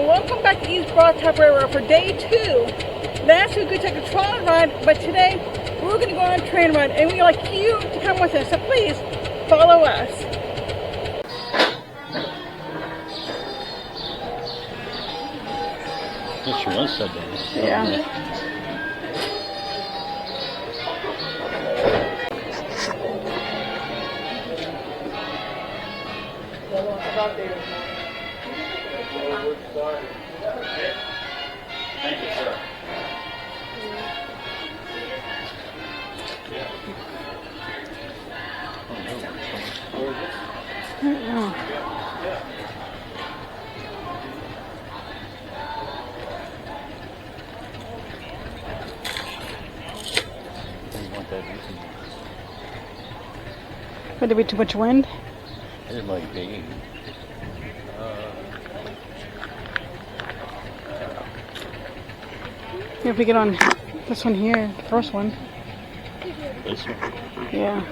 Welcome back to East Broad Top Railroad for day 2. Last week we took a trolley ride, but today we're going to go on a train ride, and we'd like you to come with us. So please follow us. That sure was so bad. Yeah. Thank you, sir. Would there be too much wind? It might be. If we get on this one here, the first one. This one? Yeah.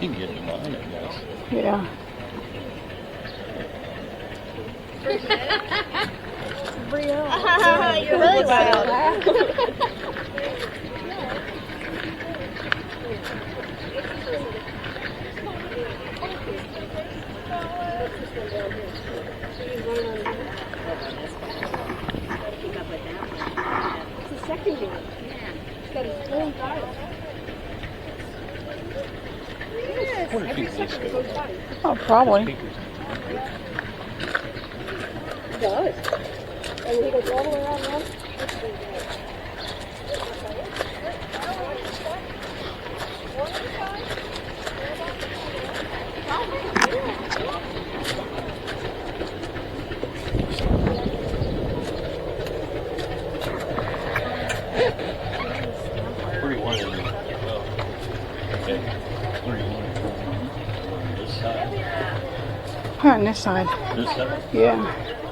You can get it on, I guess. Yeah. You're really loud. It's the second one. It's got its own dial. Every second it goes by. Oh, probably. It does. And he goes all the way around now. Where do you want it? Okay. Where do you want it? This side? On this side. This side? Yeah.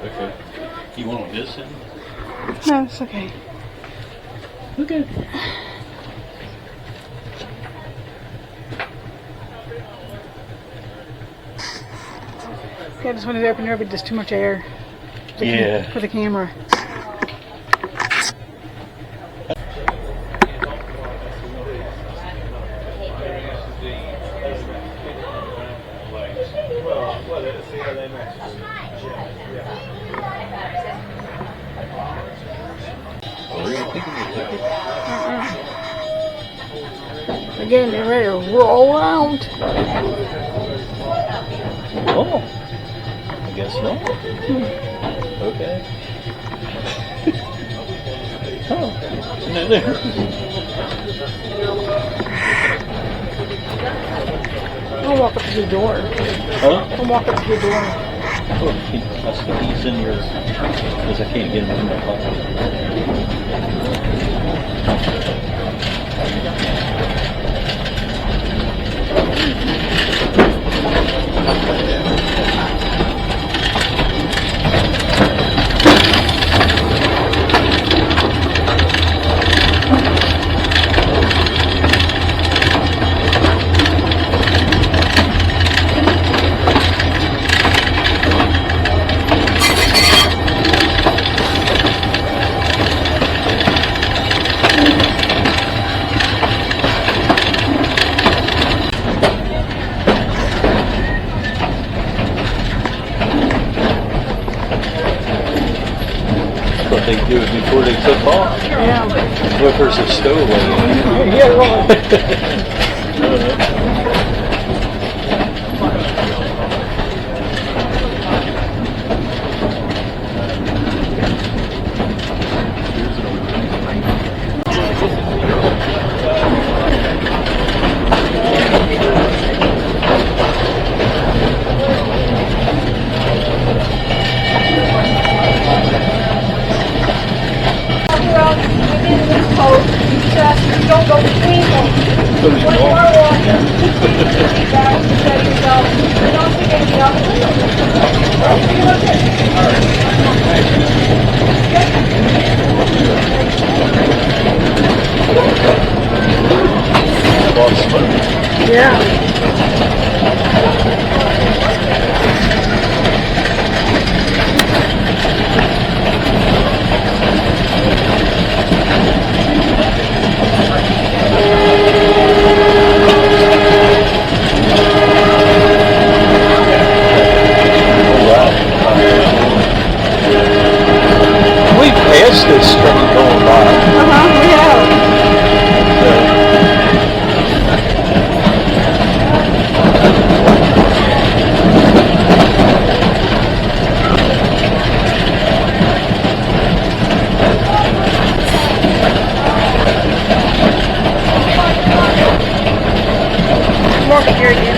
Okay. You want this in? No, it's okay. Okay. Yeah, this one is open there, but there's too much air. Yeah. For the camera. Again, they're ready to roll out. Oh. I guess not. Okay. Oh. No, there. I'll walk up to the door. Huh? I'll walk up to the door. Oh, he's in your... Because I can't get him in my pocket. They do it before they took off. Yeah. Whippers are stowaway. Yeah, right. Don't go between them. When you are walking, keep back and set yourself. Don't forget the other Lost money. Yeah. We passed this train going by. We have. More here again.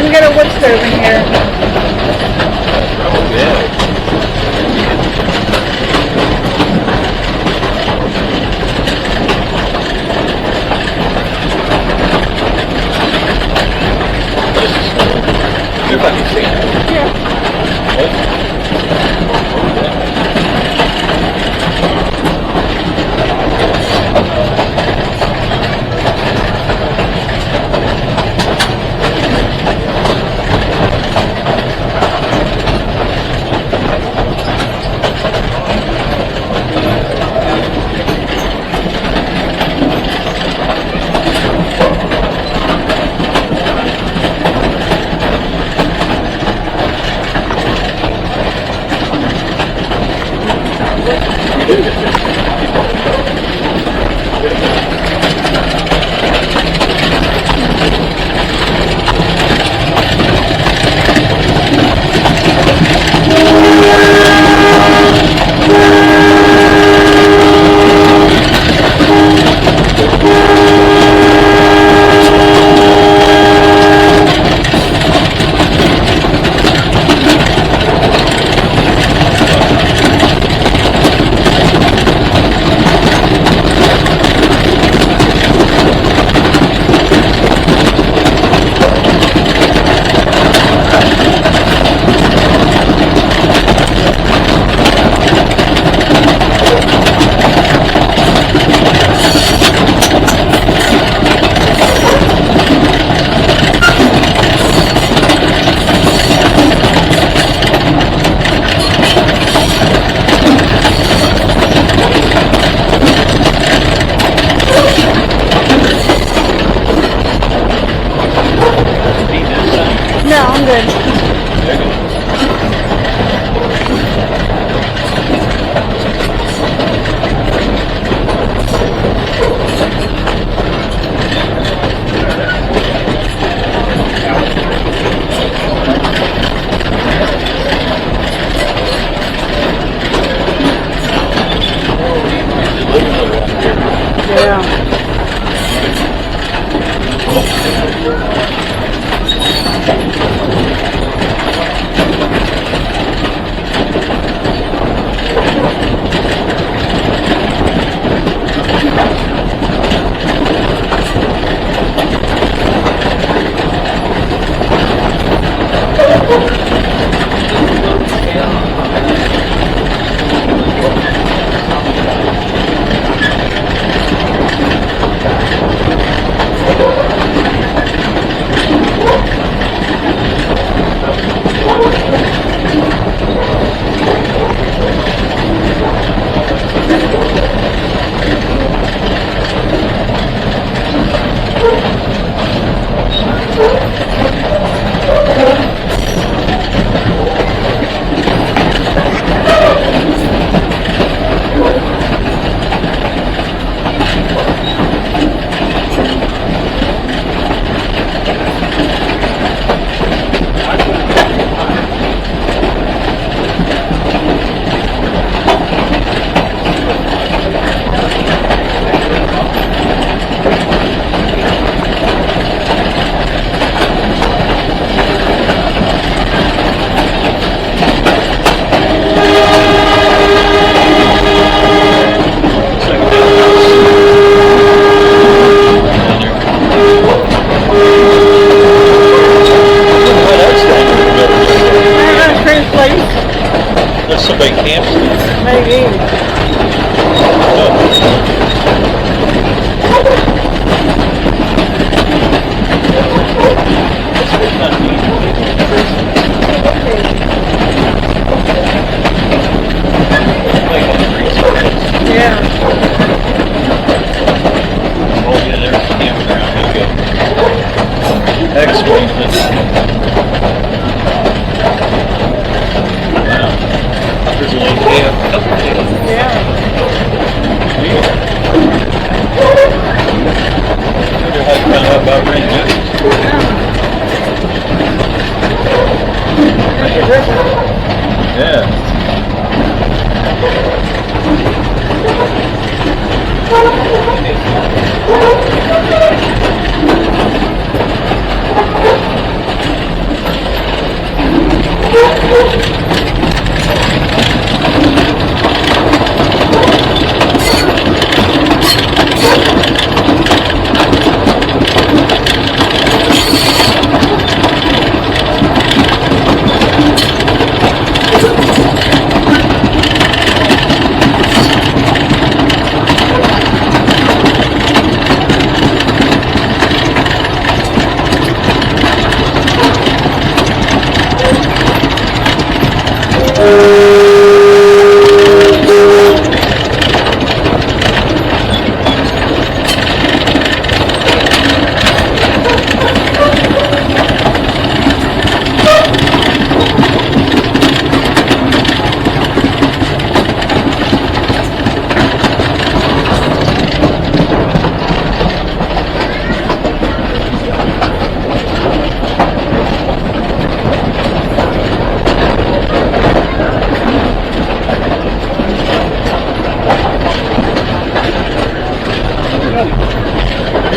We got a wood stove in here. Oh, yeah. Everybody see it? Yeah. No, I'm good.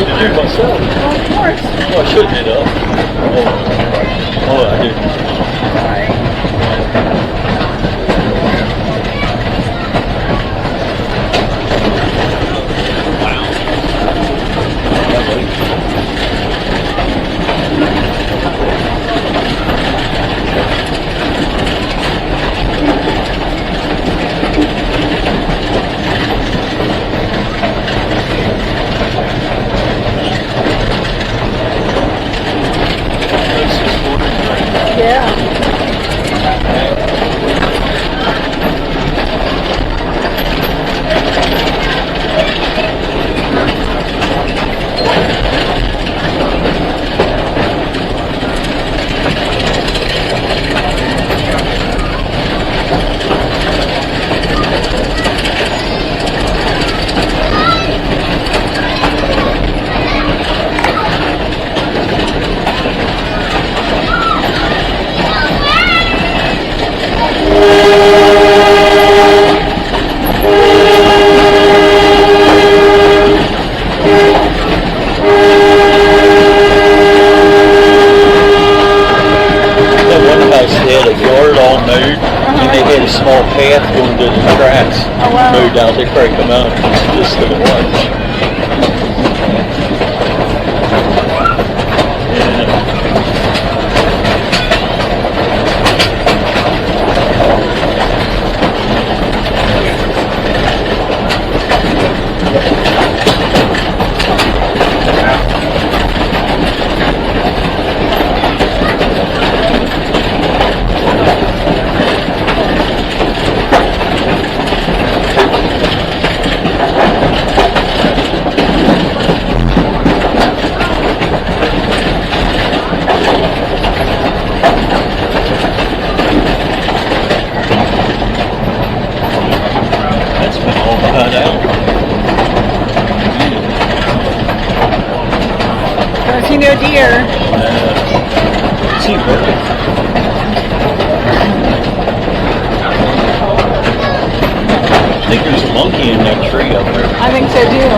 me to do myself. Well, of course. Oh, I shouldn't it up. Oh, I didn't. Small path going to the tracks. Oh, wow. Moved out, they break them out just to watch. See no deer. See bird. I think there's a monkey in that tree up there. I think so too.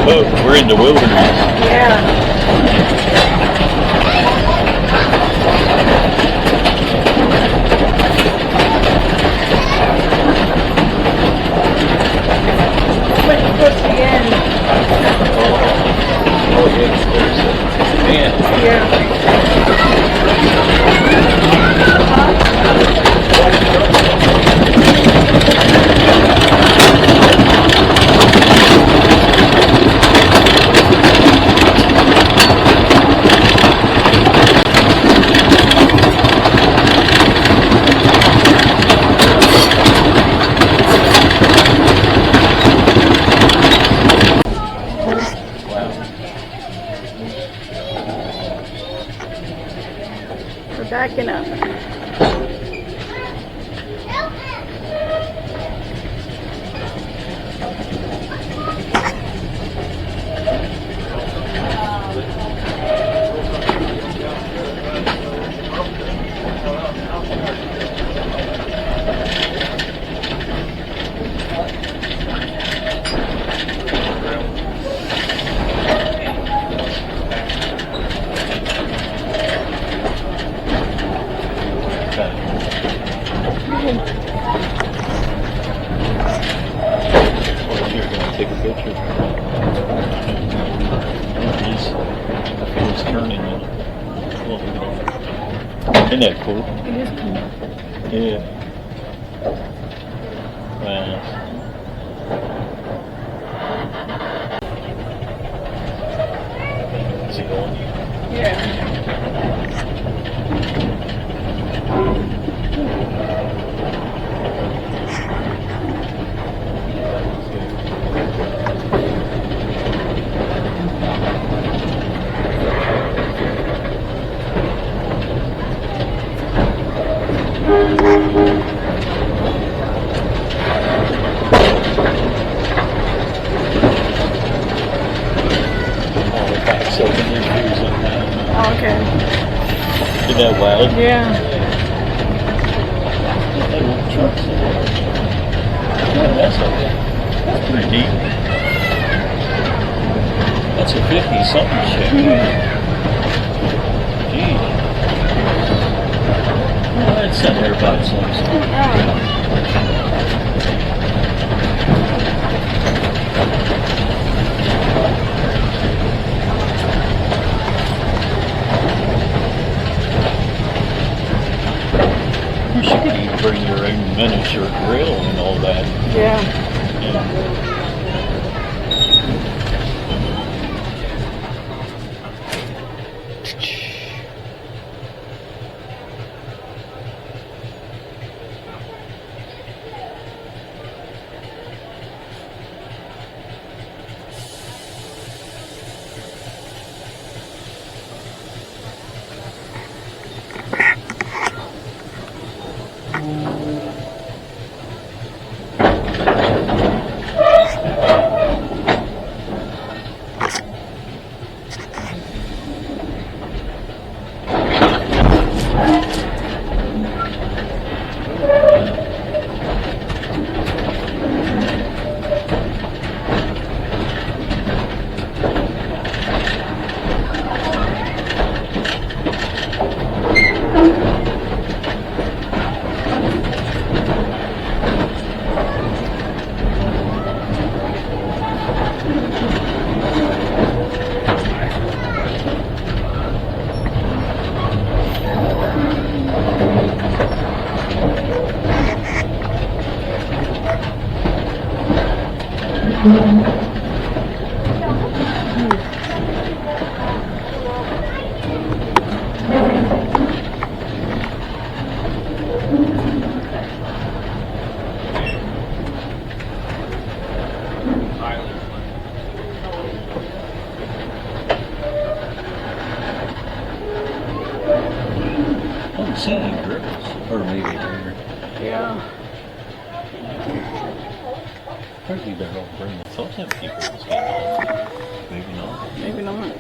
Whoa, we're in the wilderness. Yeah. Towards the end. Oh, yeah, man. Yeah. We're backing up. Take a picture. I feel it's turning in. Isn't that cool? It is cool. Yeah. Wow. Is it going? Yeah. Oh, okay. Oh, okay. Isn't that wild? Yeah. trucks in there. Yeah, that's pretty deep. That's a 50-something Chevy. Gee. Well, it's sitting there by itself. You could even bring your own miniature grill and all that. Yeah. Yeah. I don't see any girls, or maybe there. Yeah. Probably they're all bringing. I thought them people was getting on. Maybe not. Maybe not.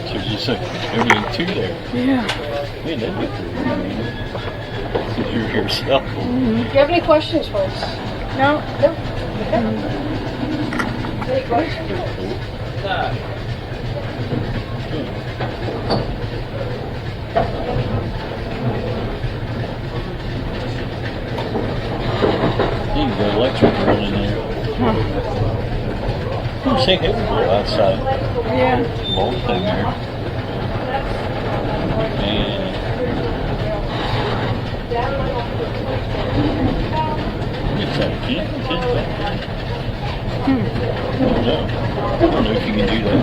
So just like only two there. Yeah. Man, that'd be cool. You're yourself. Do you have any questions, folks? No. No? Any questions? You can go electric grill in there. You say hey, go outside. Yeah. Bolt thing there. And it's that a kid back there. I don't know if you can do that.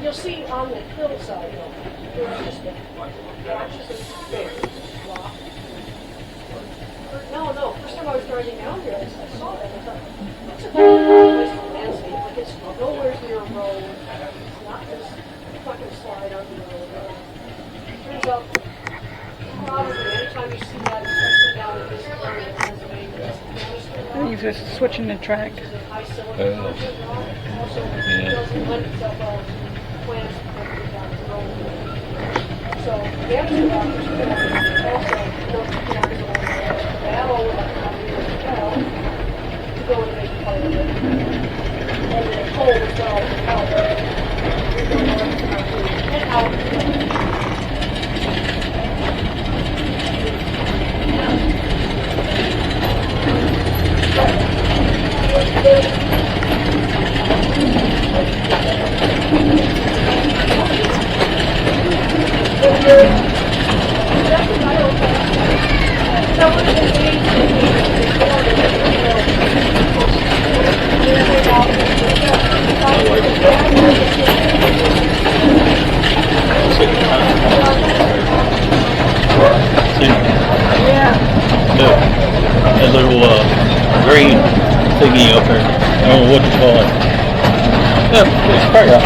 You'll see on the hillside, there's just patches of stairs. No, first time I was driving down here, I saw that. I thought, it's a good place to landscape. Like, it's nowhere near a road. It's not just fucking slide on the road. Turns out, probably anytime you see that, especially down in this area of Pennsylvania, I think he's just switching the track. Yeah. plants down the road. So the other doctors also to go and make part of it. And the coal is all out. And out. That was the thingy up there. I don't know what to call it. Yeah, it's part of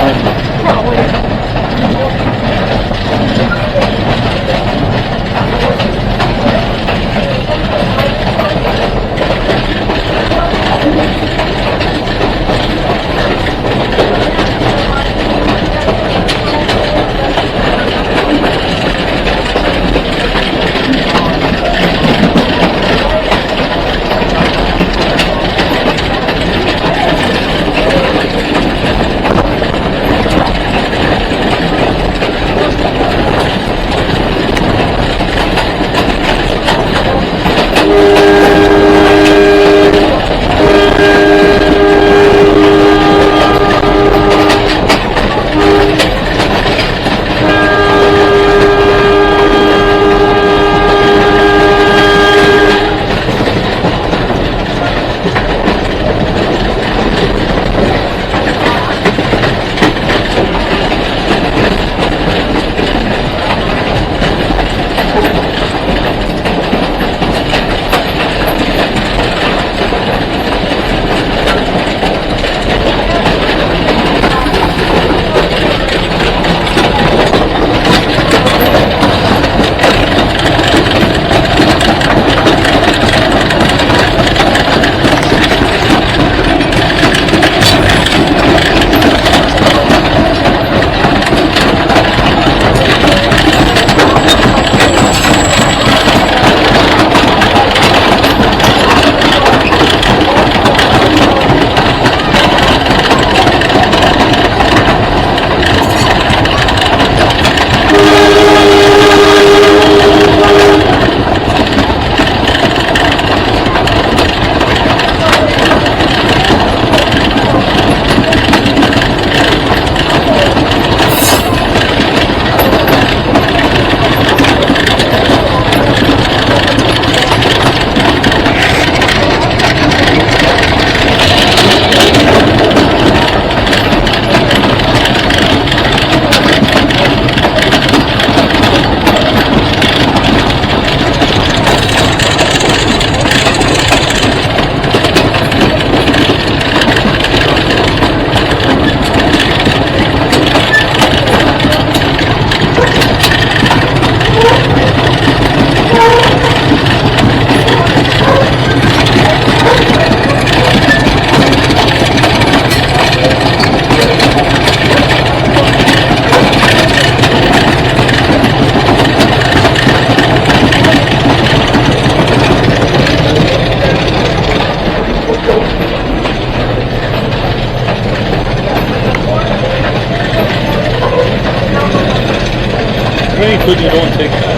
any food you don't take that.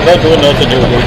Not doing nothing here,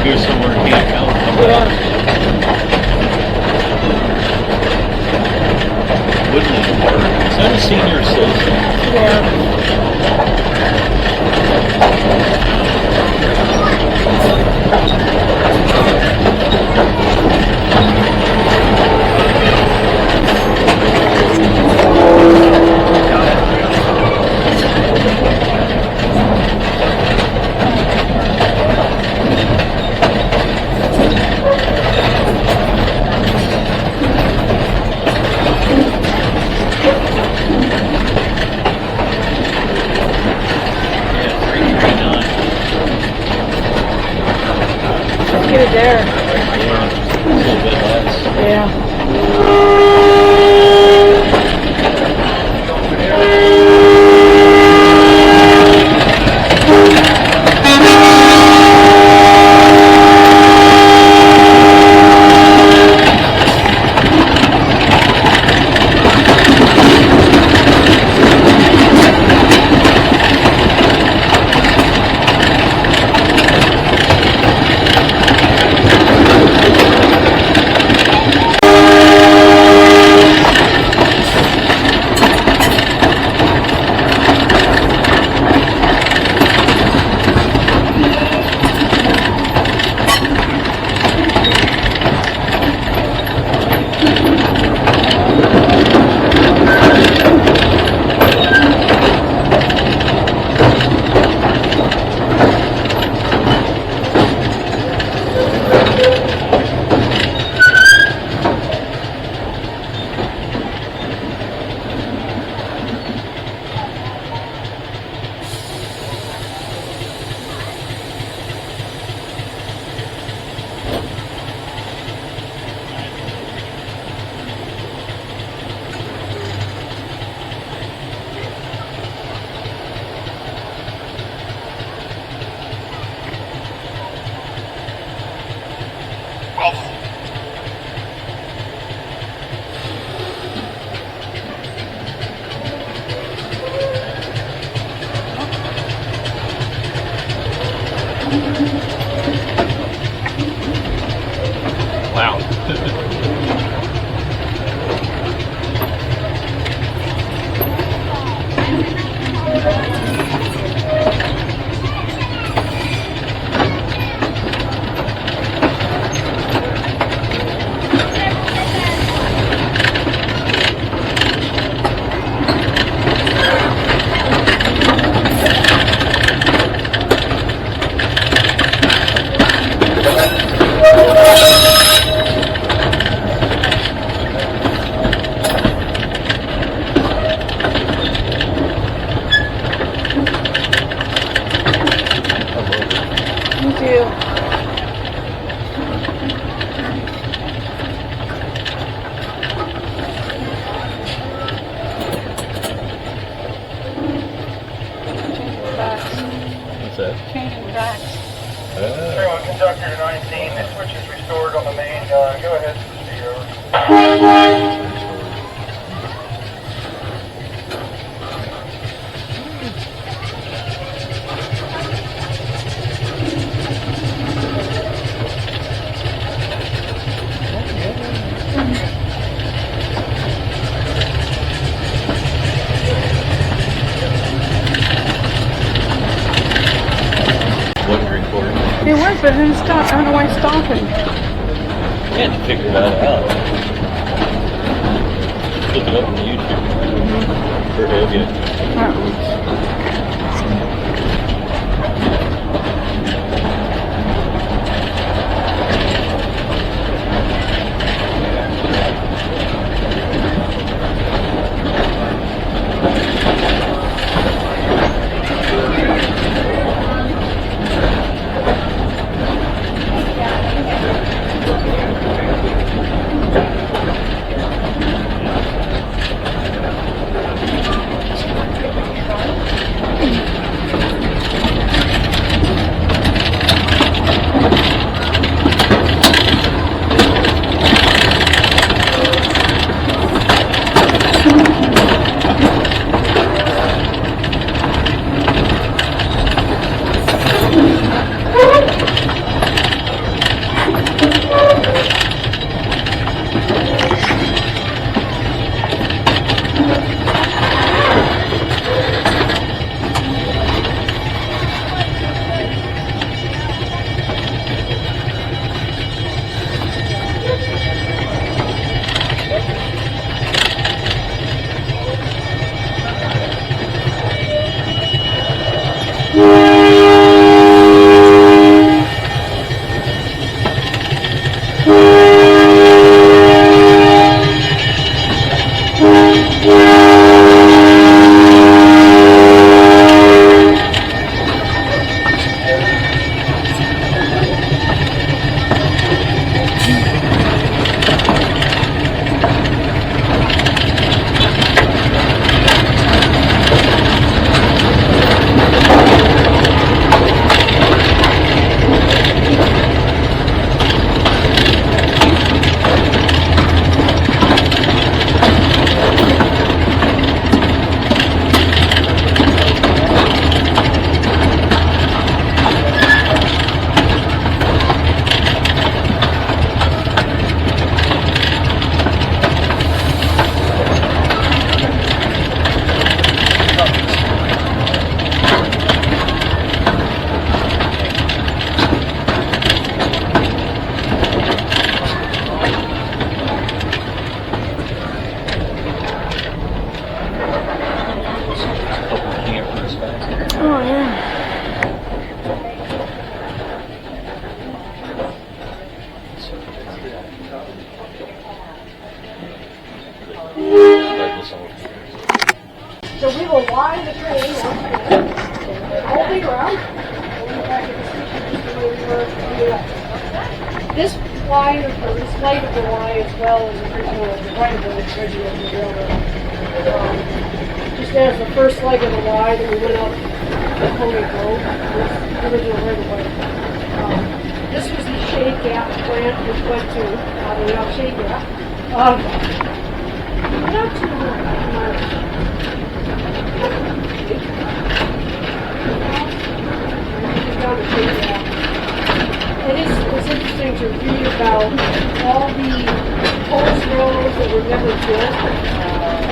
Go somewhere and camp out and come back. Woodland Park. Is that a senior citizen? Get it there. Yeah, a little bit less. Yeah. Changing tracks. Everyone, conductor to 19, the switch is restored on the main. Go ahead and proceed over. Wondering for it. It was, but then it stopped. I don't know why it's stopping. You had to figure that out. Look it up on YouTube. For he'll get. So we will line the train all the way around. This line, or this leg of the line, as well as the right of the original railroad. Just as the first leg of the line that we went up the Pony Road, the original right of way. This was the Shade Gap plant, which went to the Shade Gap. Went out to down to Shade Gap. it's interesting to read about all the post railroads that were never built.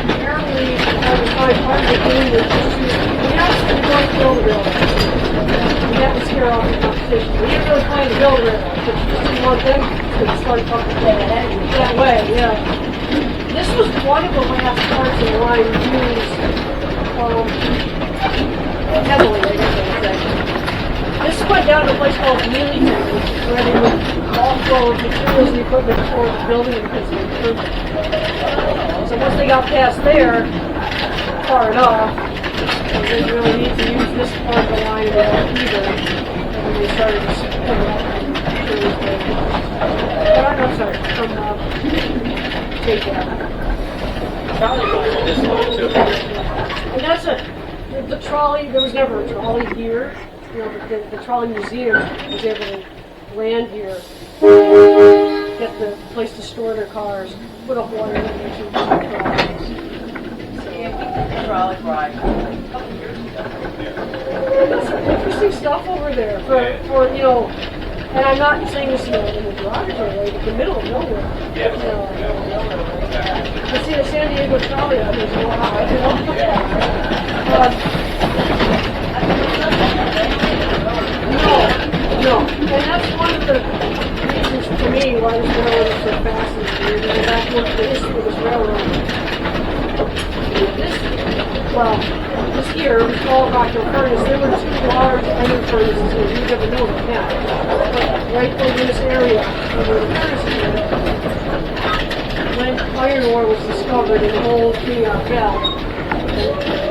Apparently, part of the game was just we actually going to build a railroad. We had to scare off the competition. We didn't really plan to build a railroad, but we just didn't want them to start fucking that way, yeah. This was one of the last parts of the line used heavily, I guess I would say. This went down to a place called Mealyton, where they would offload materials and equipment for the building in Pittsburgh. So once they got past there, far enough, they didn't really need to use this part of the line either. And they started to put it up. But I'm sorry, from take that. And that's the trolley, there was never a trolley here. You know, the trolley museum was able to land here, get the place to store their cars, put up water in their two trolleys. The trolley ride a couple years ago. There's some interesting stuff over there for you know, and I'm not saying this in a derogatory way, but the middle of nowhere. Yeah. You see the San Diego trolley out there, you no, and that's one of the reasons to me why this railroad is so fascinating. And back to the history of this railroad. This here was called Rockville Furnace. There were two large iron furnaces here. You never know about that. Right over this area where the furnaces were. When iron ore was discovered in the whole thing out back,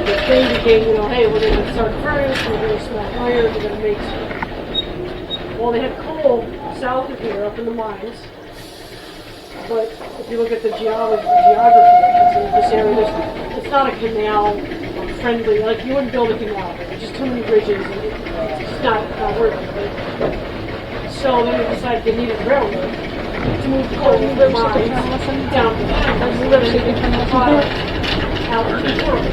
the thing became, you know, hey, we're going to start a furnace, we're going to smelt iron, we're going to make some. Well, they had coal south of here, up in the mines. But if you look at the geography of this area, it's not a canal friendly. Like, you wouldn't build a canal. There's just too many bridges, and it's just not worth it. So then they decided they needed a railroad to move the coal from the mines down to the mines. That's literally the product out to the world.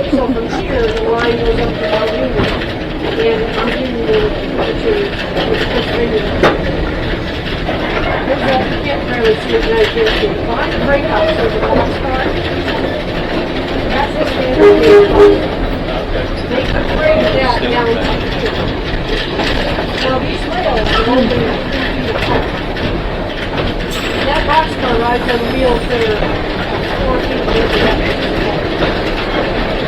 So from here, the line goes up to Mount Union. And I'm giving you the you can't really see it right here. Behind the break house, there's a boxcar. That's the standard gauge box. They could break that down to here. Now these rails are open 3 feet apart. That boxcar rides on wheels that are 4 feet apart.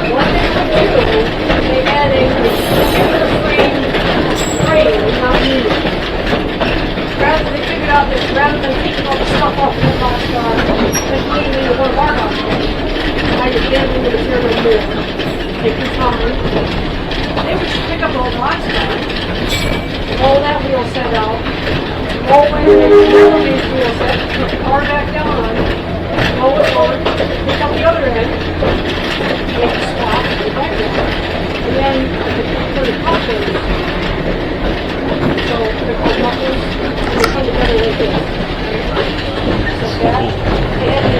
What they would do, they had a frame not needed. They figured out that rather than taking all the stuff off the boxcar and putting it into one of our boxcars, I could get it into the material more. Take your time. They would just pick up all the boxcars, roll that wheel set out, roll away the wheel set, put the car back down on it, roll it forward, pick up the other end, make a swap, and then for the couplers, so they're called couplers, they come together like this. So that,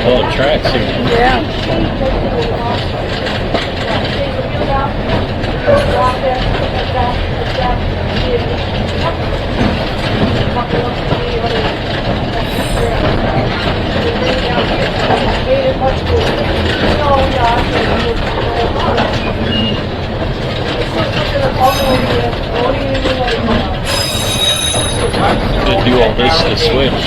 All the tracks here. Yeah. They do all this to switch.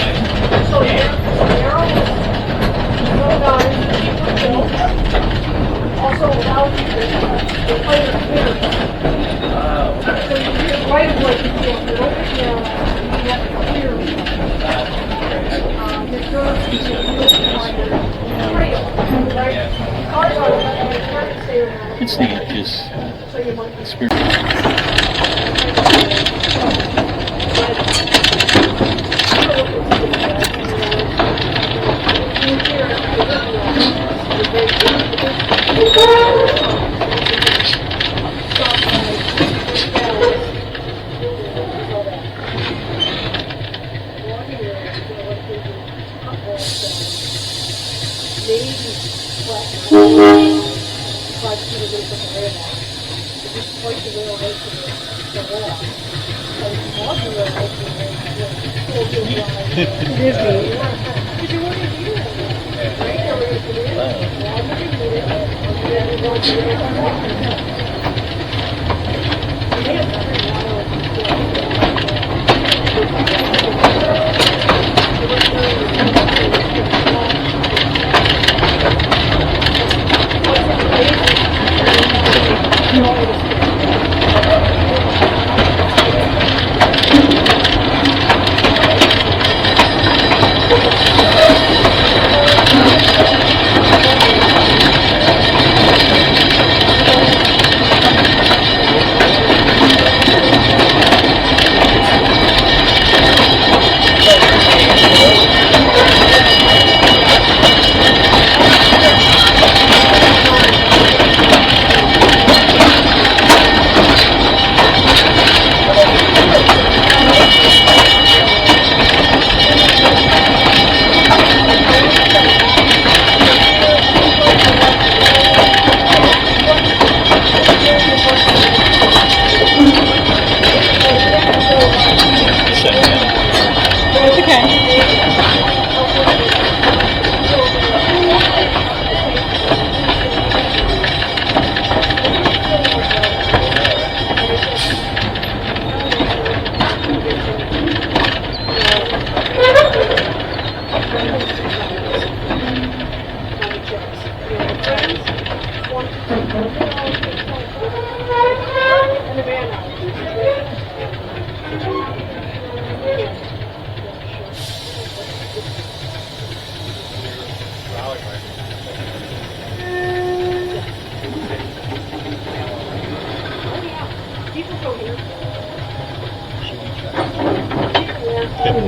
Also allows you to play the computer. So you can right away you can't do it. You have to clear your curves, you can use it on your trail. Cars are It's neat, just so you might experience. just quite the railroad to the wall. Like, walking the railroad to the full-wheel drive. Disney. Because you want to do that. Right? Everybody's going to do it. Well, I'm going to do it. And then we're going to do it. And they have every wild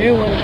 New one.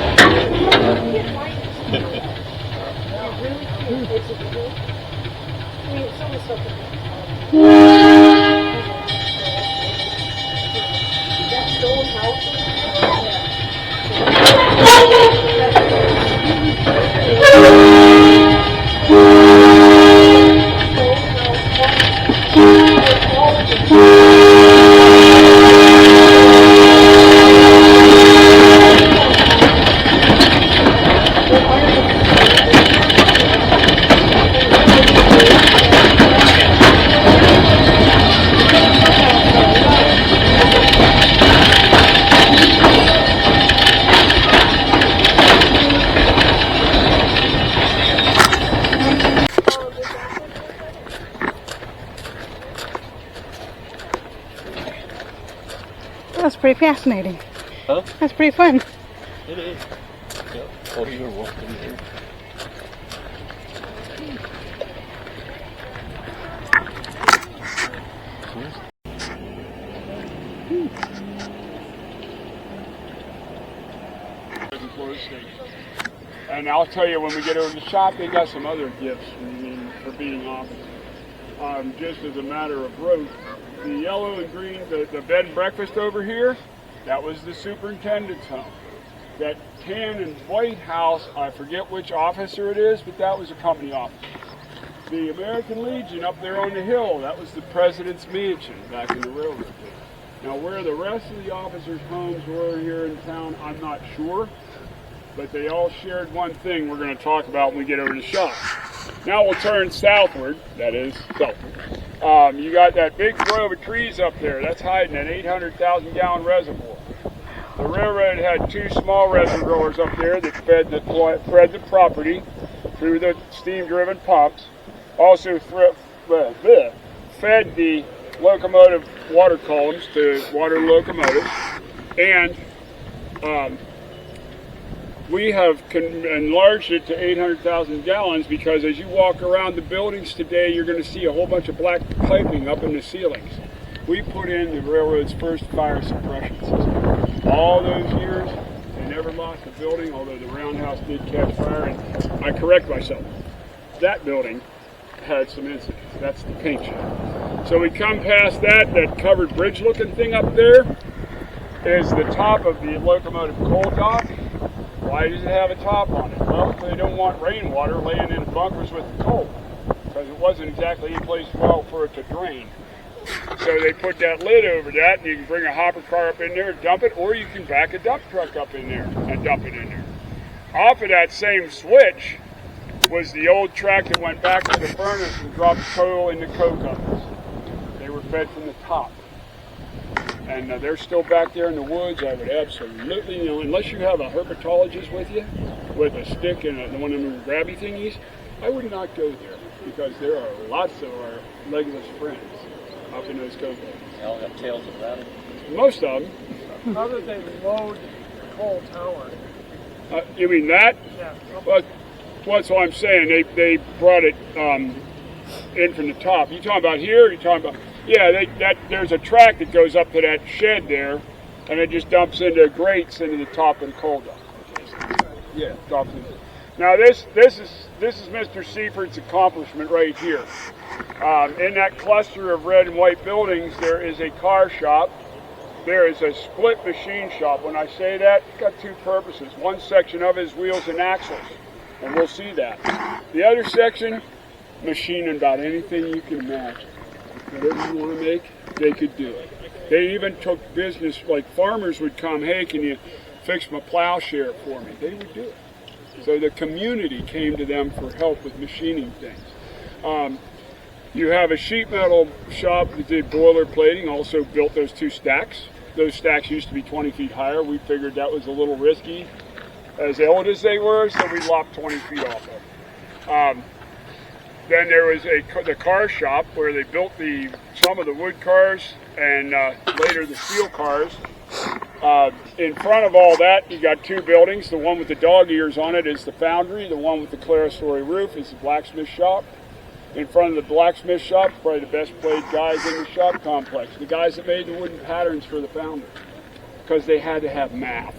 That's pretty fascinating. Huh? That's pretty fun. It is. Yep. Oh, you're walking here. And I'll tell you, when we get over to the shop, they got some other gifts for being officers. Just as a matter of rote, the yellow and green, the bed and breakfast over here, that was the superintendent's home. That tan and white house, I forget which officer it is, but that was a company office. The American Legion up there on the hill, that was the president's mansion back in the railroad days. Now, where the rest of the officers' homes were here in town, I'm not sure. But they all shared one thing we're going to talk about when we get over to the shop. Now we'll turn southward, that is, southward. You got that big grove of trees up there. That's hiding an 800,000 gallon reservoir. The railroad had two small reservoirs up there that fed the property through the steam-driven pumps. Also fed the locomotive water columns to water locomotives. And we have enlarged it to 800,000 gallons because as you walk around the buildings today, you're going to see a whole bunch of black piping up in the ceilings. We put in the railroad's first fire suppression system. All those years, they never lost a building, although the roundhouse did catch fire. And I correct myself. That building had some incidents. That's the paint shop. So we come past that covered bridge-looking thing up there is the top of the locomotive coal dock. Why does it have a top on it? Well, they don't want rainwater laying in bunkers with the coal, because it wasn't exactly a place well for it to drain. So they put that lid over that, and you can bring a hopper car up in there and dump it, or you can back a dump truck up in there and dump it in there. Off of that same switch was the old track that went back to the furnace and dropped coal into coke ovens. They were fed from the top. And they're still back there in the woods. I would absolutely, unless you have a herpetologist with you, with a stick and one of them grabby thingies, I would not go there, because there are lots of our legless friends up in those coke ovens. They all got tails and rattle. Most of them. How did they load the coal tower? You mean that? Yeah. Well, that's what I'm saying. They brought it in from the top. You talking about here? Or you talking about? Yeah, there's a track that goes up to that shed there, and it just dumps into grates into the top of the coal dump. Yeah, dumps into. Now this is Mr. Seiferd's accomplishment right here. In that cluster of red and white buildings, there is a car shop. There is a split machine shop. When I say that, it's got two purposes. One section of it is wheels and axles, and we'll see that. The other section, machining about anything you can imagine. Whatever you want to make, they could do it. They even took business, like farmers would come, hey, can you fix my plowshare for me? They would do it. So the community came to them for help with machining things. You have a sheet metal shop that did boiler plating, also built those two stacks. Those stacks used to be 20 feet higher. We figured that was a little risky, as old as they were, so we lopped 20 feet off of them. Then there was the car shop where they built some of the wood cars and later the steel cars. In front of all that, you got two buildings. The one with the dog ears on it is the Foundry. The one with the clerestory roof is the blacksmith shop. In front of the blacksmith shop, probably the best played guys in the shop complex. The guys that made the wooden patterns for the Foundry. Because they had to have math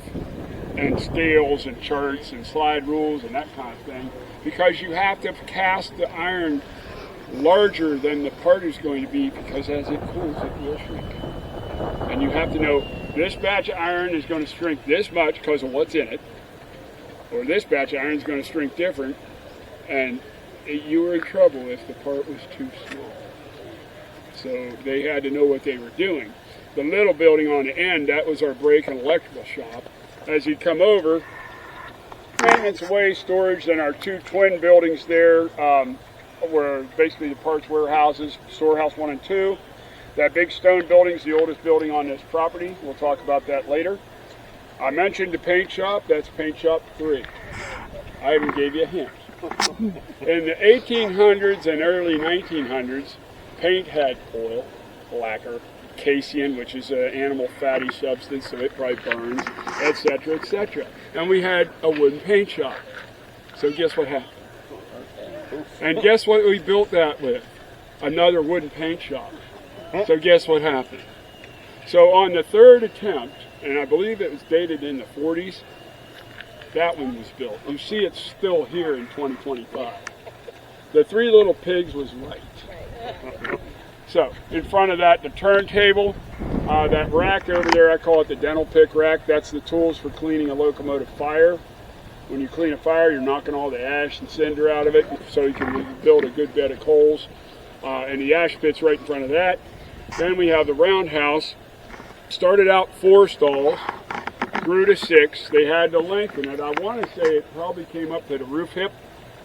and scales and charts and slide rules and that kind of thing. Because you have to cast the iron larger than the part is going to be, because as it cools, it will shrink. And you have to know this batch of iron is going to shrink this much because of what's in it, or this batch of iron is going to shrink different, and you were in trouble if the part was too small. So they had to know what they were doing. The little building on the end, that was our brake and electrical shop. As you come over, maintenance away, storage, and our two twin buildings there were basically the parts warehouses, storehouse 1 and 2. That big stone building is the oldest building on this property. We'll talk about that later. I mentioned the paint shop. That's paint shop 3. I even gave you a hint. In the 1800s and early 1900s, paint had oil, lacquer, casein, which is an animal fatty substance, so it probably burns, etc., etc. And we had a wooden paint shop. So guess what happened? And guess what we built that with? Another wooden paint shop. So guess what happened? So on the third attempt, and I believe it was dated in the 40s, that one was built. You see it's still here in 2025. The Three Little Pigs was right. So in front of that, the turntable, that rack over there, I call it the dental pick rack. That's the tools for cleaning a locomotive fire. When you clean a fire, you're knocking all the ash and cinder out of it so you can build a good bed of coals. And the ash pit's right in front of that. Then we have the roundhouse. Started out 4 stalls, grew to 6. They had to lengthen it. I want to say it probably came up to the roof hip,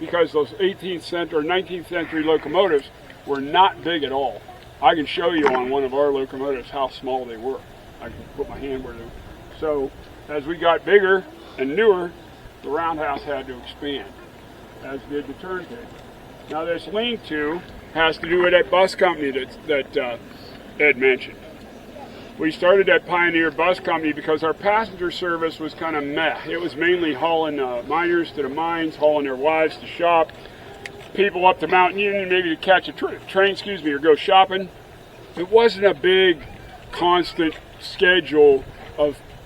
because those 18th century or 19th century locomotives were not big at all. I can show you on one of our locomotives how small they were. I can put my hand where they were. So as we got bigger and newer, the roundhouse had to expand, as did the turntable. Now this lean-to has to do with that bus company that Ed mentioned. We started that Pioneer Bus Company because our passenger service was kind of meh. It was mainly hauling miners to the mines, hauling their wives to shop, people up to Mount Union maybe to catch a train, or go shopping. It wasn't a big, constant schedule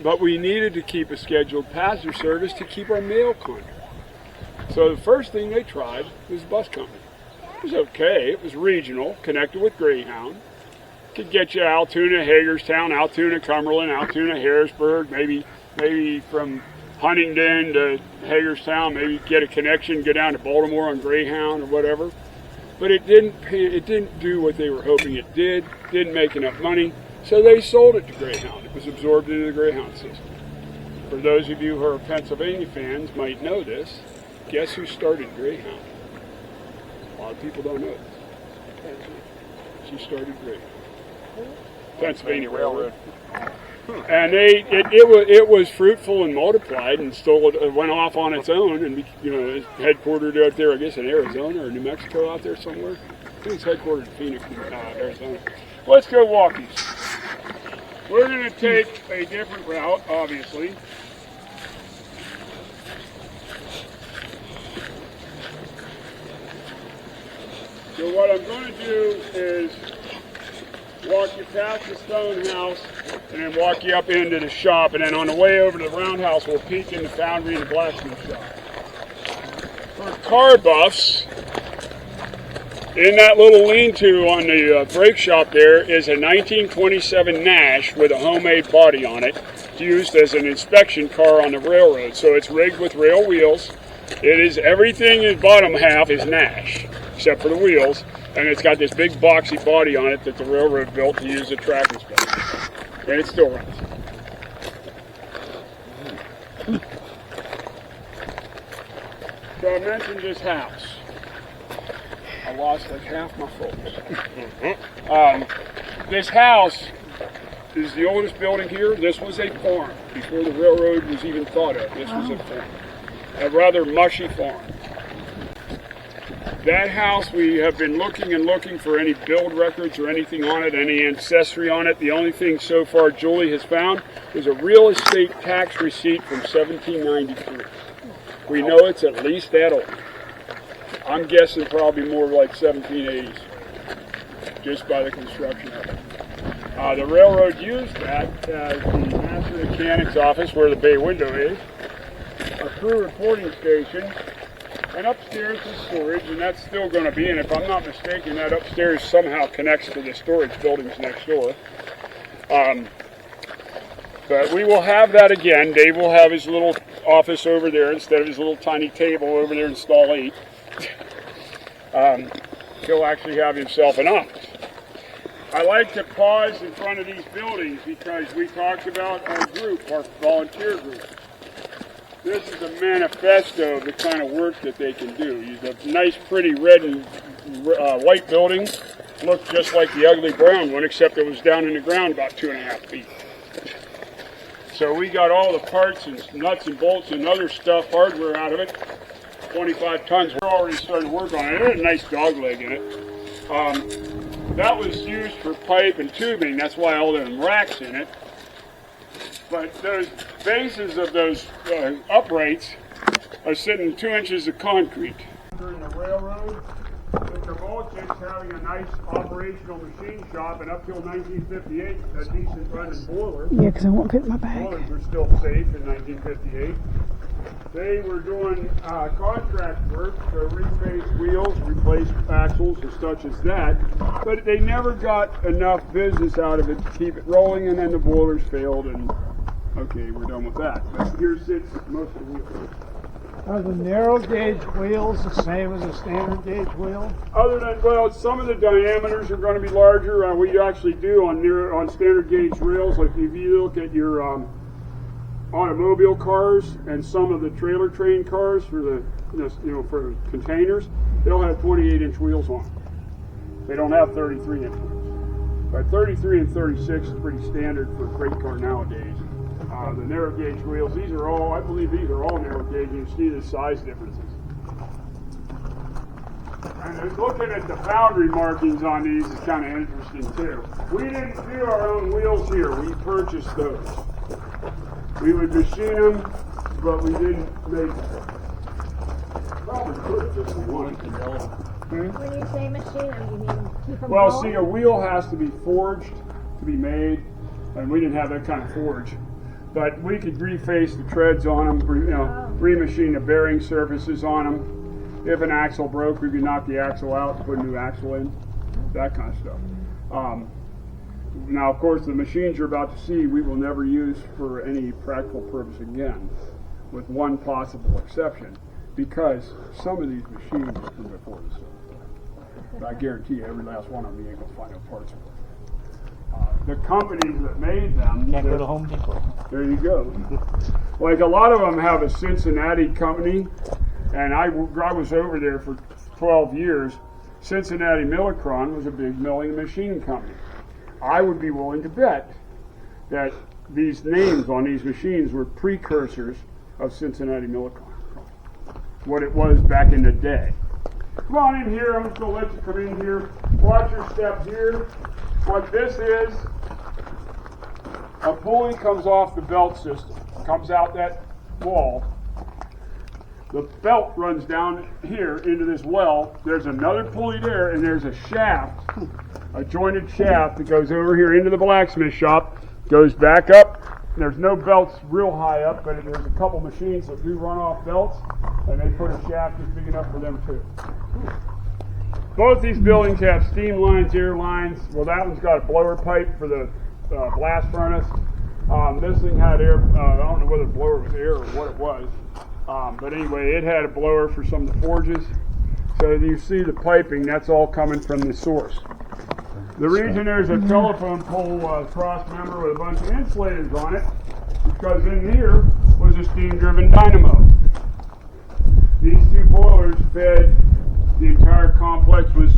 but we needed to keep a scheduled passenger service to keep our mail contract. So the first thing they tried was a bus company. It was okay. It was regional, connected with Greyhound. Could get you Altoona, Hagerstown, Altoona, Cumberland, Altoona, Harrisburg, maybe from Huntingdon to Hagerstown, maybe get a connection, go down to Baltimore on Greyhound or whatever. but it didn't do what they were hoping it did. Didn't make enough money, so they sold it to Greyhound. It was absorbed into the Greyhound system. For those of you who are Pennsylvania fans might know this. Guess who started Greyhound? A lot of people don't know this. She started Greyhound. Pennsylvania Railroad. And it was fruitful and multiplied and went off on its own, and it's headquartered out there, I guess in Arizona or New Mexico, out there somewhere. I think it's headquartered in Phoenix, Arizona. Let's go walkies. We're going to take a different route, obviously. So what I'm going to do is walk you past the stone house and then walk you up into the shop, and then on the way over to the roundhouse we'll peek in the foundry and the blacksmith shop. For car buffs, in that little lean-to on the brake shop there is a 1927 Nash with a homemade body on it, used as an inspection car on the railroad. So it's rigged with rail wheels. It is everything in the bottom half is Nash, except for the wheels. And it's got this big boxy body on it that the railroad built to use as track inspection. And it still runs. So I mentioned this house. I lost like half my folks. This house is the oldest building here. This was a farm before the railroad was even thought of. This was a farm. A rather mushy farm. That house, we have been looking and looking for any build records or anything on it, any ancestry on it. The only thing so far Julie has found is a real estate tax receipt from 1793. We know it's at least that old. I'm guessing probably more like 1780s, just by the construction of it. The railroad used that as the master mechanic's office, where the bay window is, a crew reporting station, and upstairs is storage, and that's still going to be, and if I'm not mistaken, that upstairs somehow connects to the storage buildings next door. But we will have that again. Dave will have his little office over there instead of his little tiny table over there in stall 8. He'll actually have himself an office. I like to pause in front of these buildings because we talked about our group, our volunteer group. This is a manifesto of the kind of work that they can do. A nice, pretty red and white building looked just like the ugly brown one, except it was down in the ground about 2.5 feet. So we got all the parts and nuts and bolts and other stuff, hardware out of it. 25 tons. We're already starting to work on it. It had a nice dog leg in it. That was used for pipe and tubing. That's why all them racks in it. But those bases of those uprights are sitting in 2 inches of concrete. During the railroad, Mr. Volchek's having a nice operational machine shop, and up till 1958, a decent running boiler. Yeah, because I won't fit in my bag. Boilers were still safe in 1958. They were doing contract work to replace wheels, replace axles, and such as that, but they never got enough business out of it to keep it rolling, and then the boilers failed, and okay, we're done with that. But here sits most of the wheels. Are the narrow gauge wheels the same as a standard gauge wheel? Other than, well, some of the diameters are going to be larger. We actually do on standard gauge rails. Like if you look at your automobile cars and some of the trailer train cars for the for containers, they'll have 28-inch wheels on them. They don't have 33-inch wheels. But 33 and 36 is pretty standard for a freight car nowadays. The narrow gauge wheels, these are all, I believe these are all narrow gauge. You see the size differences. And looking at the Foundry markings on these is kind of interesting too. We didn't do our own wheels here. We purchased those. We would machine them, but we didn't make them. Probably could just one. When you say machine them, you mean keep them Well, going? see, a wheel has to be forged to be made, and we didn't have that kind of forge. But we could reface the treads on them, remachine the bearing surfaces on them. If an axle broke, we could knock the axle out and put a new axle in, that kind of stuff. Now, of course, the machines you're about to see, we will never use for any practical purpose again, with one possible exception, because some of these machines are from before the Civil War. But I guarantee you, every last one of them, you ain't gonna find no parts for it. The companies that made them, Can't go to Home Depot. there you go. Like a lot of them have a Cincinnati company, and I was over there for 12 years. Cincinnati Millicron was a big milling machine company. I would be willing to bet that these names on these machines were precursors of Cincinnati Millicron, what it was back in the day. Come on in here, I'm just going to let you come in here. Watch your step here. What this is, a pulley comes off the belt system, comes out that wall. The belt runs down here into this well. There's another pulley there, and there's a shaft, a jointed shaft that goes over here into the blacksmith shop, goes back up. There's no belts real high up, but there's a couple machines that do run off belts, and they put a shaft that's big enough for them too. Both these buildings have steam lines, air lines. Well, that one's got a blower pipe for the blast furnace. This thing had air. I don't know whether the blower was air or what it was. But anyway, it had a blower for some of the forges. So you see the piping, that's all coming from the source. The reason there's a telephone pole cross member with a bunch of insulators on it, because in here was a steam-driven dynamo. These two boilers fed the entire complex with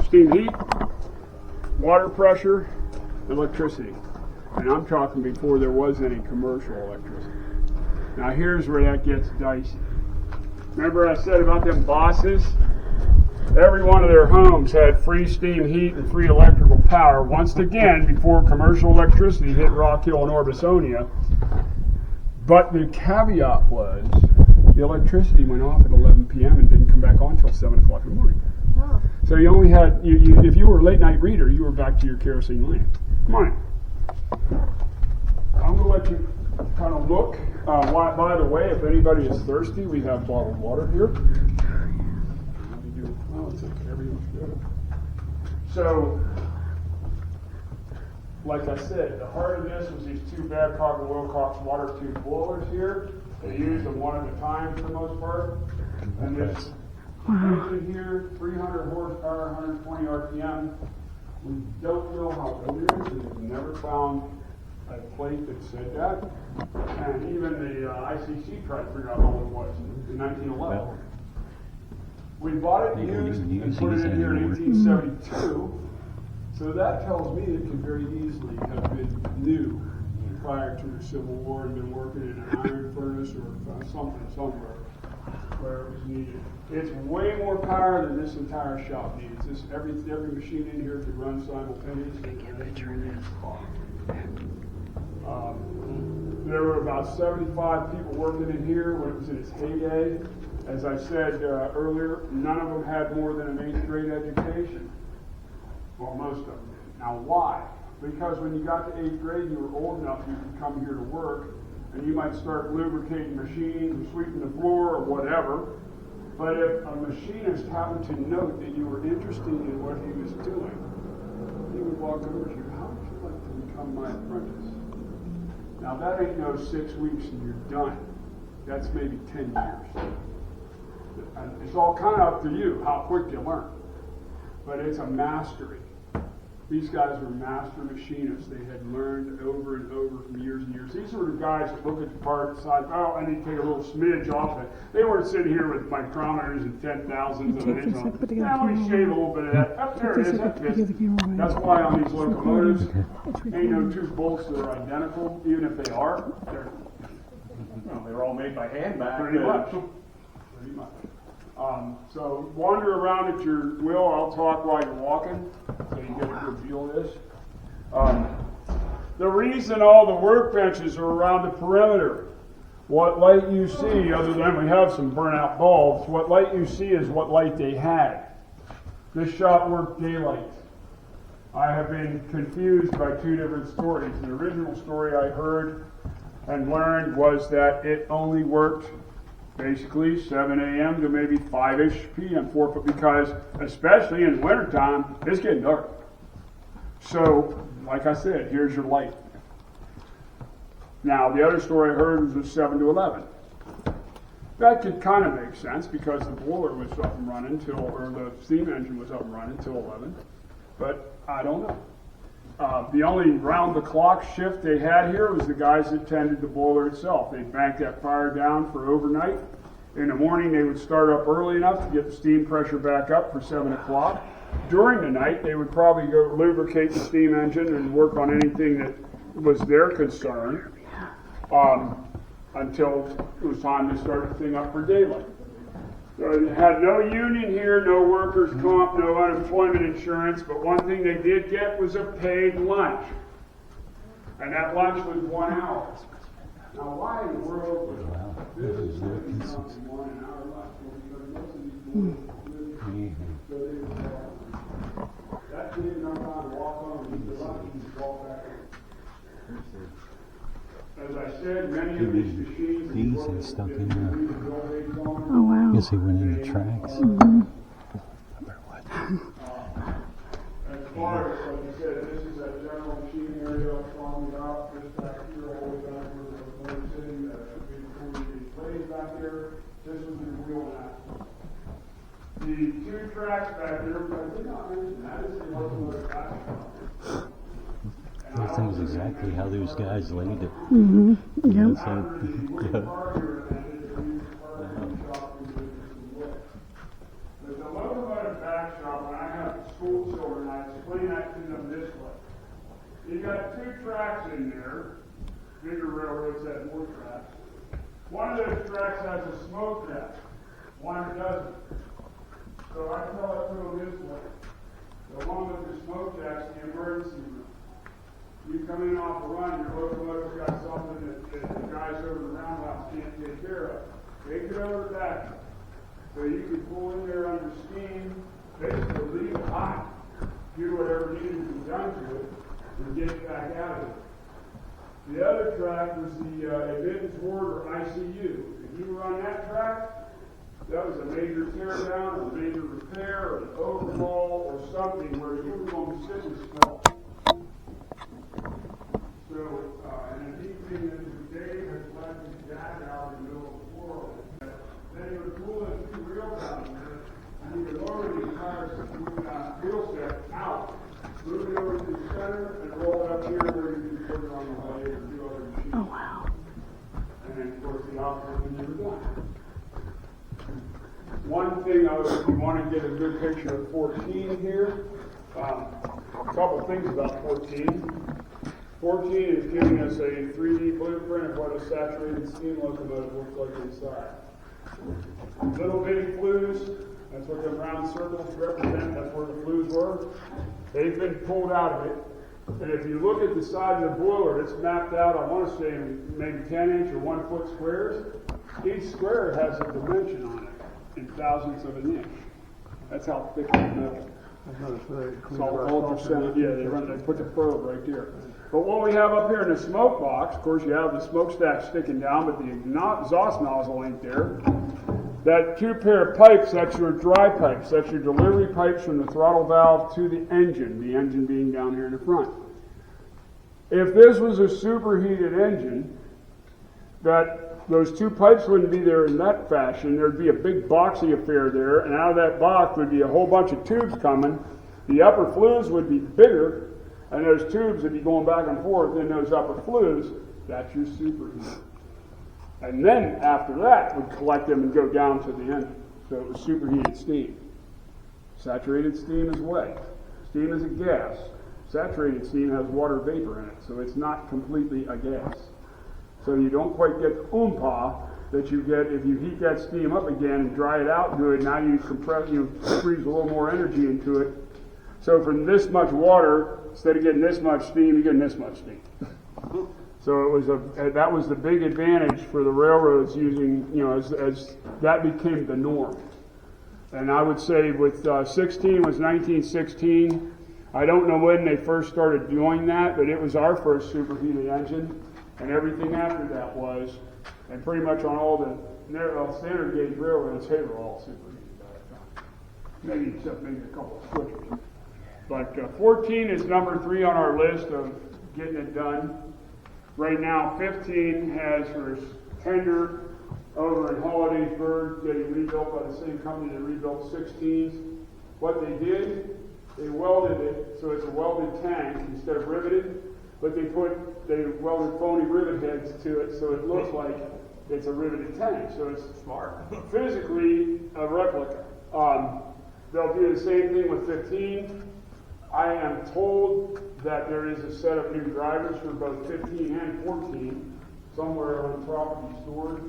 steam heat, water pressure, electricity. And I'm talking before there was any commercial electricity. Now here's where that gets dicey. Remember I said about them bosses? Every one of their homes had free steam heat and free electrical power, once again, before commercial electricity hit Rock Hill and Orbisonia. But the caveat was, the electricity went off at 11 p.m. and didn't come back on until 7 o'clock in the morning. Oh. So you only had, if you were a late night reader, you were back to your kerosene lamp. Come on in. I'm going to let you kind of look. By the way, if anybody is thirsty, we have bottled water here. Let me do, well, it's okay, everything's good. So, like I said, the heart of this was these two Babcock and Wilcox water tube boilers here. They used them one at a time for the most part. And this engine here, 300 horsepower, 120 RPM. We don't know how old it is, and we've never found a plate that said that. And even the ICC tried to figure out how old it was in 1911. We bought it used and put it in here in 1872. So that tells me it could very easily have been new prior to the Civil War and been working in an iron furnace or something somewhere where it was needed. It's way more power than this entire shop needs. Every machine in here could run simultaneously. There were about 75 people working in here when it was in its heyday. As I said earlier, none of them had more than an 8th grade education. Well, most of them did. Now, why? Because when you got to 8th grade, you were old enough you could come here to work, and you might start lubricating machines or sweeping the floor or whatever. But if a machinist happened to note that you were interested in what he was doing, he would walk over to you, how would you like to become my apprentice? Now that ain't no 6 weeks and you're done. That's maybe 10 years. And it's all kind of up to you how quick you learn. But it's a mastery. These guys were master machinists. They had learned over and over from years and years. These were the guys that look at the part and decide, oh, I need to take a little smidge off it. They weren't sitting here with micrometers and 10,000s of an inch on. Yeah, let me shave a little bit of that. Up there it is. That's why on these locomotives, ain't no two bolts that are identical, even if they are. They're all made by hand back Pretty much. Pretty much. So wander around at your will. I'll talk while you're walking, so you get a good feel of this. The reason all the workbenches are around the perimeter, what light you see, other than we have some burnout bulbs, what light you see is what light they had. This shop worked daylight. I have been confused by two different stories. The original story I heard and learned was that it only worked basically 7 a.m. to maybe 5-ish p.m. because especially in the wintertime, it's getting dark. So, like I said, here's your light. Now, the other story I heard was 7 to 11. That could kind of make sense because the boiler was up and running or the steam engine was up and running till 11, but I don't know. The only round-the-clock shift they had here was the guys that tended the boiler itself. They'd bank that fire down for overnight. In the morning, they would start up early enough to get the steam pressure back up for 7 o'clock. During the night, they would probably go lubricate the steam engine and work on anything that was their concern until it was time to start the thing up for daylight. So they had no union here, no workers' comp, no unemployment insurance, but one thing they did get was a paid lunch. And that lunch was 1 hour. Now, why in the world would this is something 1 hour lunch? Well, because most of these boys so that gave them enough time to walk home and eat their lunch and walk back home. As I said, many of these machines these and stuck in there. Oh, wow. Guess he went in the tracks. Mm-hmm. As far as, like I said, this is that general machine area I was talking about, this back here, all the way back where the motor sitting, before the blades back there, this was the wheel now. The 2 tracks back there, but I did not mention that is the locomotive back shop. That thing's exactly how those guys laid it. Mm-hmm. Yeah, Yep. There's a locomotive back shop, and I have school children, I explain that to them this way. You got 2 tracks in there, bigger railroads have more tracks. One of those tracks has a smoke jack, one doesn't. So I tell it to them this way. The one with the smoke jack's the emergency room. You come in off a run, your locomotive's got something that the guys over the roundhouse can't take care of. Take it over back. So you can pull in there under steam, basically leave it hot, do whatever needed to be done to it, and get it back out of it. The other track was the admittance ward or ICU. If you were on that track, that was a major tear down, or a major repair, or an overhaul, or something where you were going to sit and spell. So, and the neat thing is Dave has left his jack out in the middle of the floor. Then he would pull his 2 reels out of it, and he would lower the entire wheel set out, move it over to the center, and roll it up here where you can put it on the blade or do other machines. Oh, wow. And then, of course, the operator when you were done. One thing if you want to get a good picture of 14 here, a couple things about 14. 14 is giving us a 3D blueprint of what a saturated steam locomotive looks like inside. Little bitty flues, that's what the round circles represent, that's where the flues were. They've been pulled out of it. And if you look at the side of the boiler, it's mapped out, I want to say maybe 10-inch or 1-foot squares. Each square has a dimension on it in thousandths of an inch. That's how thick the metal. It's all ultrasound. Yeah, they put the probe right there. But what we have up here in the smoke box, of course, you have the smokestack sticking down, but the exhaust nozzle ain't there. That 2 pair of pipes, that's your dry pipes. That's your delivery pipes from the throttle valve to the engine being down here in the front. If this was a superheated engine, those 2 pipes wouldn't be there in that fashion. There'd be a big boxy affair there, and out of that box would be a whole bunch of tubes coming. The upper flues would be bigger, and those tubes would be going back and forth in those upper flues. That's your superheater. And then after that, we'd collect them and go down to the engine. So it was superheated steam. Saturated steam is wet. Steam is a gas. Saturated steam has water vapor in it, so it's not completely a gas. So you don't quite get the oompa that you get if you heat that steam up again and dry it out good. Now you squeeze a little more energy into it. So from this much water, instead of getting this much steam, you're getting this much steam. So it was that was the big advantage for the railroads using, as that became the norm. And I would say with 16 was 1916. I don't know when they first started doing that, but it was our first superheated engine. And everything after that was, and pretty much on all the standard gauge railroads, they were all superheated by that time. Maybe except maybe a couple of switchers. But 14 is number 3 on our list of getting it done. Right now, 15 has her tender over in Hollidaysburg, getting rebuilt by the same company that rebuilt 16s. What they did, they welded it so it's a welded tank instead of riveted, but they welded phony rivet heads to it so it looks like it's a riveted tank. So it's smart. Physically a replica. They'll do the same thing with 15. I am told that there is a set of new drivers for both 15 and 14 somewhere on the property stored,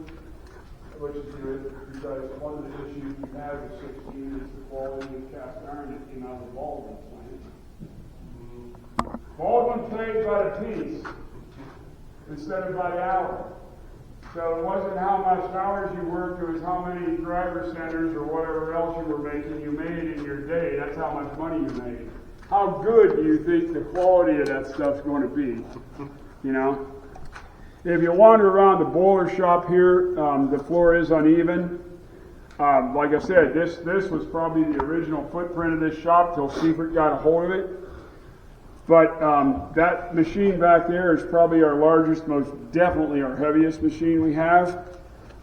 which is good because one of the issues we have with 16 is the quality of cast iron that came out of the Baldwin plant. Baldwin paid by the piece instead of by the hour. So it wasn't how much hours you worked, it was how many driver centers or whatever else you were making you made in your day. That's how much money you made. How good do you think the quality of that stuff's going to be? You know? If you wander around the boiler shop here, the floor is uneven. Like I said, this was probably the original footprint of this shop till Secret got a hold of it. But that machine back there is probably our largest, most definitely our heaviest machine we have.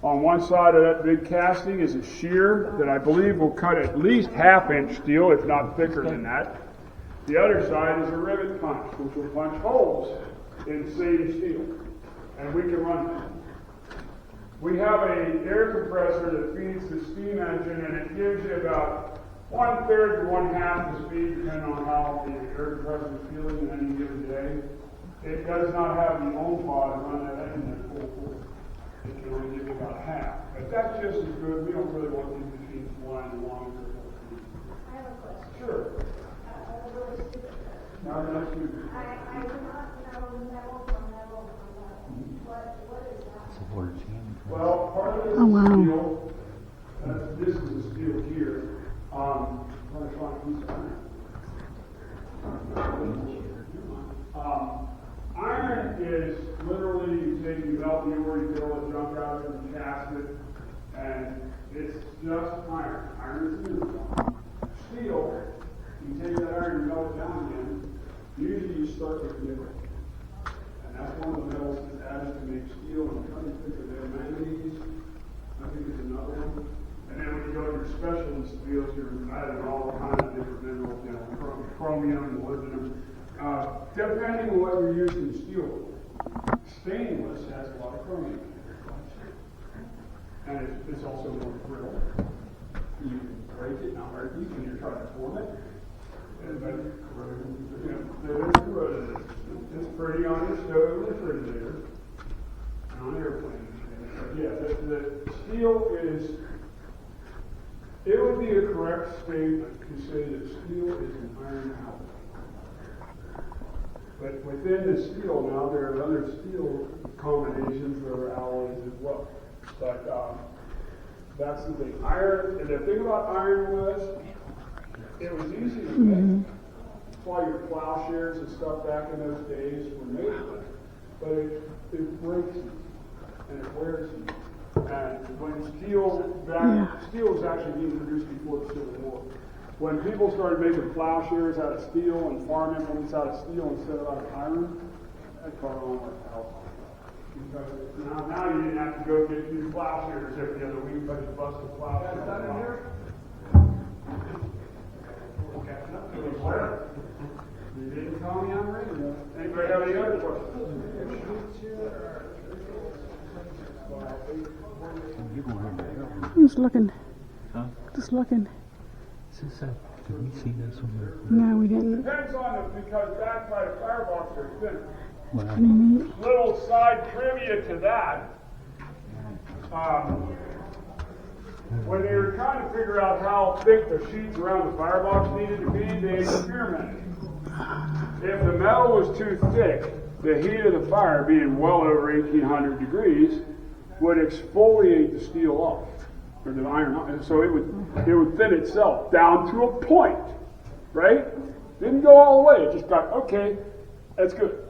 On one side of that big casting is a shear that I believe will cut at least half-inch steel, if not thicker than that. The other side is a rivet punch, which will punch holes in the same steel. And we can run that. We have an air compressor that feeds the steam engine, and it gives you about 1/3 to 1/2 the speed, depending on how the air compressor is feeling in any given day. It does not have the ohm pod to run that engine at full force. It can only give you about half. But that's just as good. We don't really want these machines flying along. I have a question. Sure. Really stupid. Now, that's good. I do not know metal from metal from metal. What is that? Well, part of this is steel. This is a steel here. I'm trying to find a piece of iron. Iron is literally you take, you melt the ore, you get all the junk out of the casket, and it's just iron. Iron is mineral. Steel, you take that iron and melt it down again. Usually you start with nickel. And that's one of the metals that's added to make steel. I'm trying to think of their manganese. I think there's another one. And then when you go to your specialty steels, you're adding all kinds of different minerals, you know, chromium, molybdenum. Depending on what you're using steel. Stainless has a lot of chromium in it. And it's also more brittle. You can break it, not hurt you, when you're trying to form it. It's pretty on your stove, it's pretty there. And on airplanes. Yeah, the steel is, it would be a correct statement to say that steel is an iron alloy. But within the steel now, there are other steel combinations that are alloys as well. But that's the thing. Iron, and the thing about iron was, it was easy to make. That's why your plowshares and stuff back in those days were made with. But it breaks you, and it wears you. And when steel was actually being produced before the Civil War. When people started making plowshares out of steel and farm implements out of steel instead of out of iron, that car on worked out. Because now you didn't have to go get new plowshares every other week, but you bust a plowshare. Is that in here? You didn't call me on the radio. Anybody have any other questions? Just looking. Huh? Just looking. Did we see this one? No, we didn't. Depends on them because back by the firebox are thin. Pretty neat. Little side trivia to that. When they were trying to figure out how thick the sheets around the firebox needed to be, they experimented. If the metal was too thick, the heat of the fire, being well over 1800 degrees, would exfoliate the steel off, or the iron off, and so it would thin itself down to a point, right? Didn't go all the way, it just got, okay, that's good.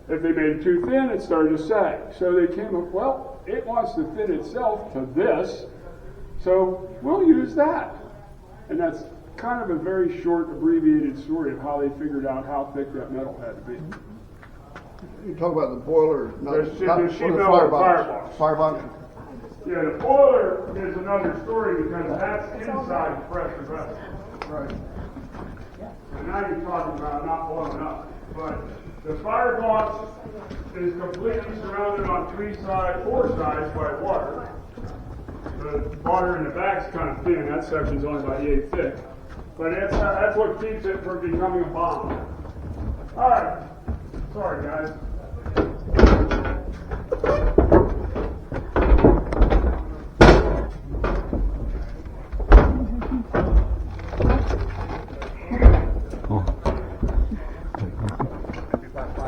If they made it too thin, it started to sag. So they came up, well, it wants to thin itself to this, so we'll use that. And that's kind of a very short, abbreviated story of how they figured out how thick that metal had to be. You talk about the boiler, not The sheet the metal firebox. firebox. Firebox. Yeah, the boiler is another story because that's inside the pressure vessel. Right. And now you're talking about not blowing up. But the firebox is completely surrounded on four sides by water. The water in the back's kind of thin. That section's only about 8 thick. But that's what keeps it from becoming a bomb. All right. Sorry, guys.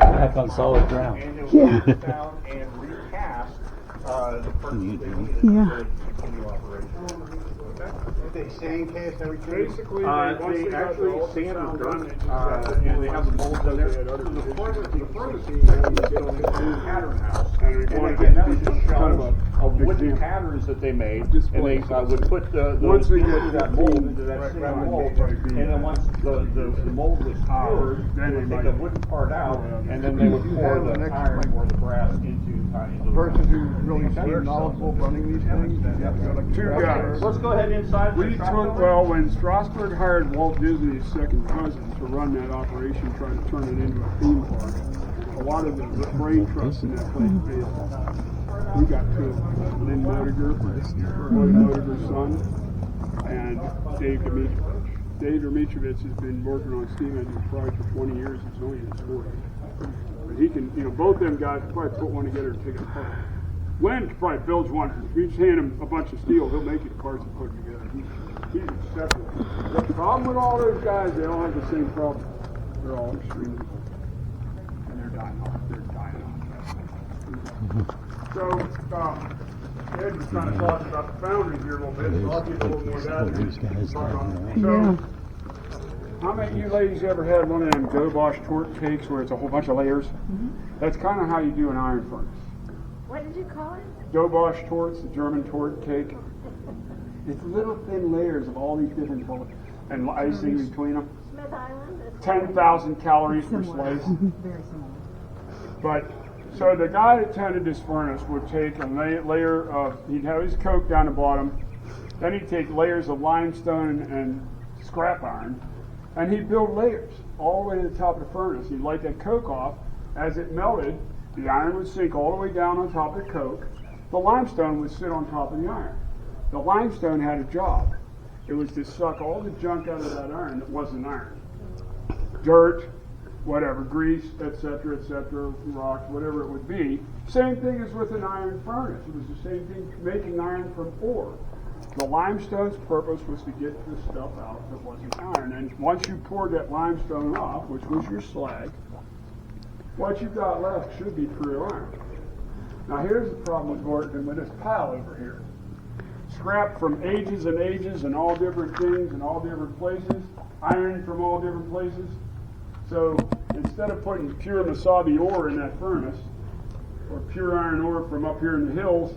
Back on solid ground. Yeah. And recast the first Yeah. continue operation. They sandcast everything. Basically, They actually sand the dirt, and they have the molds in there. The furthest thing is building a new pattern house. And again, that was just shows of wooden patterns that they made, and they would put the that mold into that same mold, and then once the mold was cured, then they take the wooden part out, and then they would pour the iron or the brass into the Person who's really knowledgeable running these things. two guys. Let's go ahead inside. We took, well, when Strasbourg hired Walt Disney's second cousin to run that operation, trying to turn it into a theme park, a lot of the brain trust in that place failed. We got two, Lynn Modiger, Roy Modiger's son, and Dave Dimitrovich. Dave Dimitrovich has been working on steam engines probably for 20 years. He's only in his 40s. But he can, both them guys can probably put one together and take it apart. Lynn probably builds one. If you just hand him a bunch of steel, he'll make it parts and put it together. He's exceptional. The problem with all those guys, they all have the same problem. They're all extremely old. And they're dying off. So, Ed was kind of talking about the Foundry here a little bit, so I'll give a little more of that. So, how many of you ladies ever had one of them Go-Bosch torque cakes where it's a whole bunch of layers? That's kind of how you do an iron furnace. What did you call it? Go-Bosch torts, the German torque cake. It's little thin layers of all these different colors and icing between them. Smith Island? 10,000 calories per slice. Very similar. But, so the guy that tended this furnace would take a layer of, he'd have his coke down the bottom, then he'd take layers of limestone and scrap iron, and he'd build layers all the way to the top of the furnace. He'd light that coke off. As it melted, the iron would sink all the way down on top of the coke. The limestone would sit on top of the iron. The limestone had a job. It was to suck all the junk out of that iron that wasn't iron. Dirt, whatever, grease, etc., rocks, whatever it would be. Same thing as with an iron furnace. It was the same thing making iron from ore. The limestone's purpose was to get the stuff out that wasn't iron. And once you poured that limestone off, which was your slag, what you've got left should be pure iron. Now here's the problem with working with this pile over here. Scrap from ages and ages and all different things and all different places, iron from all different places. So instead of putting pure Masabi ore in that furnace, or pure iron ore from up here in the hills,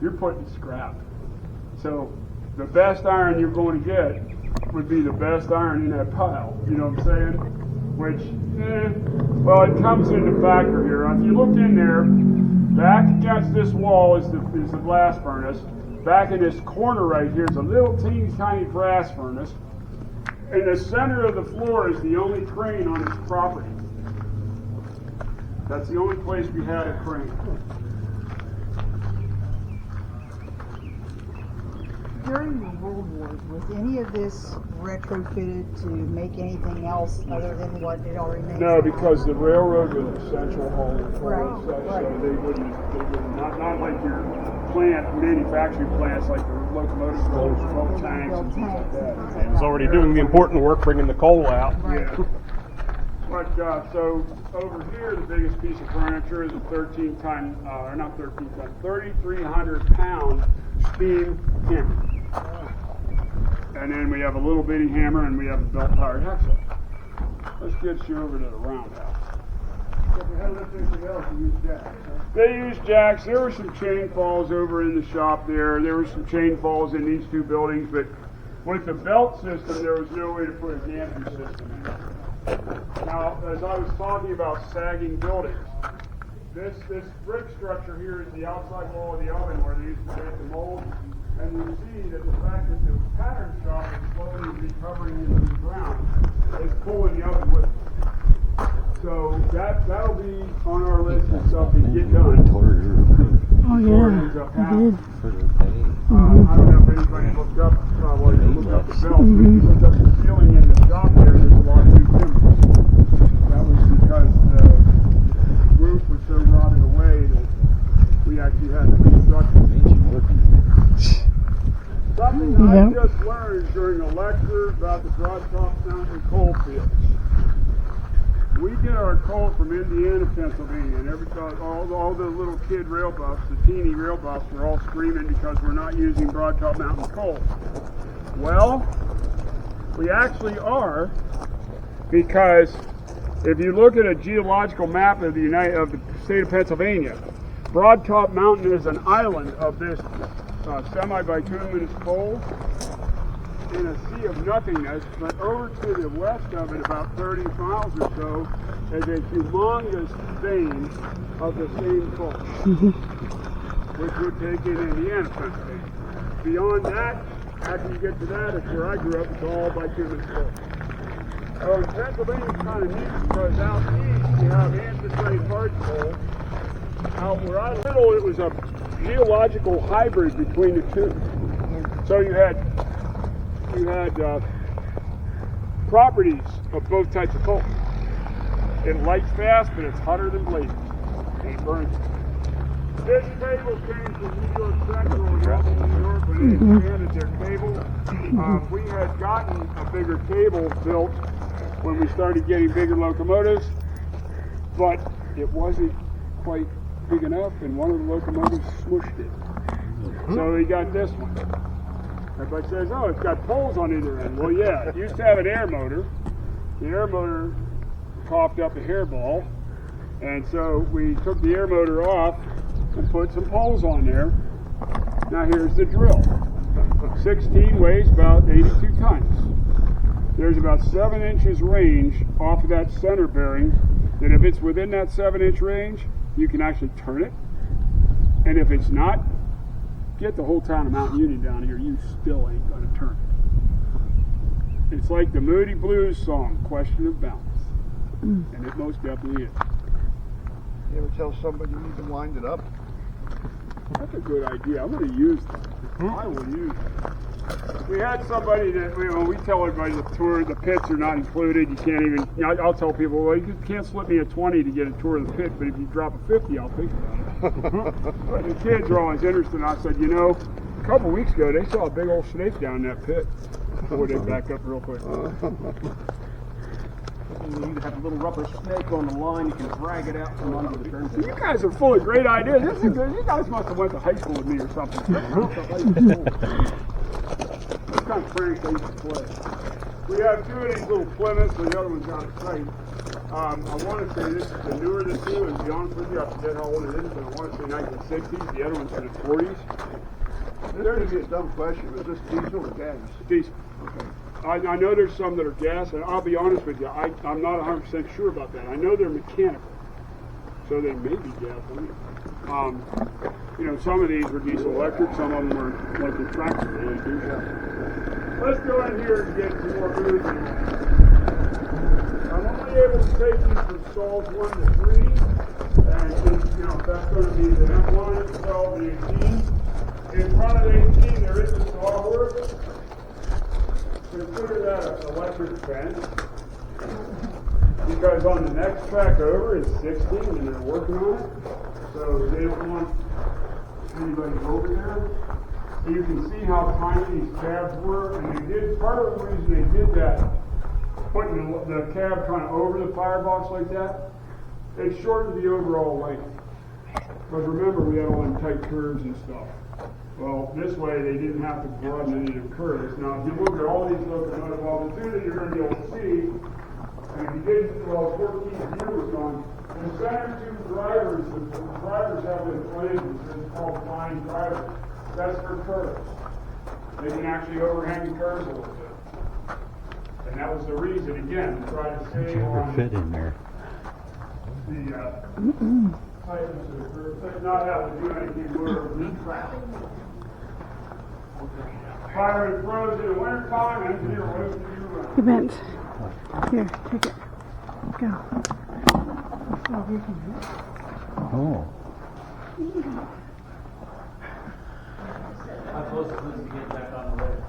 you're putting scrap. So the best iron you're going to get would be the best iron in that pile. You know what I'm saying? Which, well, it comes into factor here. If you look in there, back against this wall is the blast furnace. Back in this corner right here is a little teeny tiny brass furnace. In the center of the floor is the only crane on this property. That's the only place we had a crane. During the World Wars, was any of this retrofitted to make anything else other than what it already makes? No, because the railroad was essential haul for Right, us, so right. they wouldn't not like your manufacturing plants like the locomotive roads, 12 tanks and things like that. It was already doing the important work, bringing the coal out. Yeah. But so over here, the biggest piece of furniture is a 3,300 pound steam hammer. And then we have a little bitty hammer, and we have a belt-powered hacksaw. Let's get you over to the roundhouse. They use jacks. There were some chain falls over in the shop there. There were some chain falls in these two buildings, but with the belt system, there was no way to put a damping system in. Now, as I was talking about sagging buildings, This brick structure here is the outside wall of the oven where they used to make the mold. And you see that the fact that the pattern shop is slowly recovering into the ground is pulling the oven with it. So that'll be on our list of stuff to get done. Oh yeah, I did. I don't know if anybody looked up, well, you looked up the belts, but if you looked up the ceiling in the shop there, there's a lot of new timbers. That was because the roof was so rotted away that we actually had to reconstruct it. Something I just learned during a lecture about the Broadtop Mountain coal fields. We get our coal from Indiana, Pennsylvania, and all the little kid rail buffs, the teeny rail buffs, were all screaming because we're not using Broadtop Mountain coal. Well, we actually are, because if you look at a geological map of the state of Pennsylvania, Broadtop Mountain is an island of this semi-bituminous coal in a sea of nothingness, but over to the west of it, about 30 miles or so, is a humongous vein of the same coal, which would take in Indiana, Pennsylvania. Beyond that, after you get to that, it's where I grew up, it's all bituminous coal. So in Pennsylvania, it's kind of neat because out east you have anthracite hard coal. Out where I live, it was a geological hybrid between the two. So you had properties of both types of coal. It lights fast, but it's hotter than blazes, and it burns. This cable came from New York Central and Albany, New York, when they expanded their cable. We had gotten a bigger cable built when we started getting bigger locomotives, but it wasn't quite big enough, and one of the locomotives smushed it. So we got this one. Everybody says, oh, it's got poles on either end. Well, yeah, it used to have an air motor. The air motor coughed up a hairball, and so we took the air motor off and put some poles on there. Now here's the drill. 16 weighs about 82 tons. There's about 7 inches range off of that center bearing, that if it's within that 7-inch range, you can actually turn it. And if it's not, get the whole town of Mount Union down here, you still ain't going to turn it. It's like the Moody Blues song, Question of Balance. And it most definitely is. You ever tell somebody you need to wind it up? That's a good idea. I'm going to use that. I will use it. We had somebody that, when we tell everybody the tour, the pits are not included. You can't even, I'll tell people, well, you can't slip me a 20 to get a tour of the pit, but if you drop a 50, I'll think about it. But the kids are always interested, and I said, a couple weeks ago, they saw a big old snake down in that pit. Before they back up real quick. You have a little rubber snake on the line, you can drag it out from under the turntable. You guys are full of great ideas. This is good. You guys must have went to high school with me or something. What kind of pranks they used to play? We have 2 of these little Plymouths, and the other one's out of sight. I want to say this is the newer of the two, and to be honest with you, I forget how old it is, but I want to say 1960s. The other one's from the 40s. This is going to be a dumb question, is this diesel or gas? Diesel. Okay. I know there's some that are gas, and I'll be honest with you, I'm not 100% sure about that. I know they're mechanical, so they may be gasoline. Some of these were diesel electric, some of them were like the tractor. Let's go in here and get some more movement. I'm only able to take you from stalls 1 to 3, and that's going to be the M1, 12, and 18. In front of 18, there is a sawhorse. Consider that an electric fence, because on the next track over is 16 and they're working on it, so they don't want anybody over there. You can see how tiny these cabs were, and they did, part of the reason they did that, putting the cab kind of over the firebox like that, it shortened the overall length. Because remember, we had all them tight curves and stuff. Well, this way they didn't have to broaden any of the curves. Now, if you look at all these locomotives, well, the two that you're going to be able to see, and if you did, 14 viewers on, the center 2 drivers, the drivers have been flamed, it's called flying drivers. That's for curves. They can actually overhang the curves a little bit. And that was the reason, again, to try to save on fit in there. tightness of the curve, not having to do anything more. Fire and froze in the wintertime, engineer roasted you. You bent. Here, take it. Go. Oh. How close is this to get back on the road?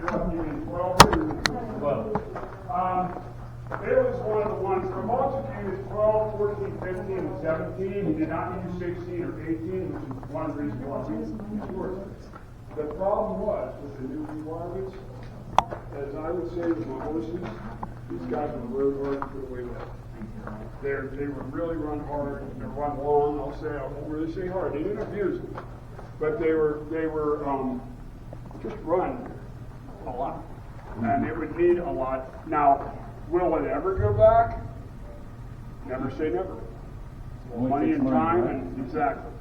What, you mean 12 or? Well, It was one of the ones, for multitude is 12, 14, 15, and 17. He did not use 16 or 18, which is one reason why we used short. The problem was with the new requirements, as I would say with my horses, these guys were road hard to put away with. They would really run hard, they run long, I won't really say hard, they didn't abuse them. But they were just run a lot. And it would need a lot. Now, will it ever go back? Never say never. Money and time, and exactly.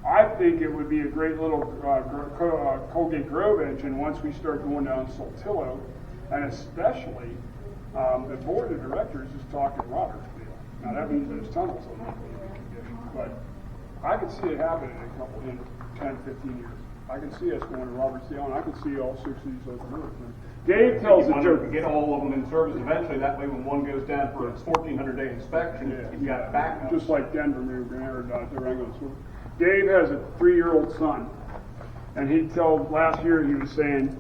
I think it would be a great little Colgate Grove engine once we start going down Saltillo, and especially the board of directors is talking Robertsville. Now that means those tunnels will not be in good condition, but I could see it happening in 10, 15 years. I can see us going to Robertsdale, and I can see all 6 of these locomotives. Dave tells a joke. Get all of them in service eventually. That way, when one goes down for its 1,400-day inspection, you got it back. Just like Denver, Durango. Dave has a 3-year-old son, and he told last year he was saying,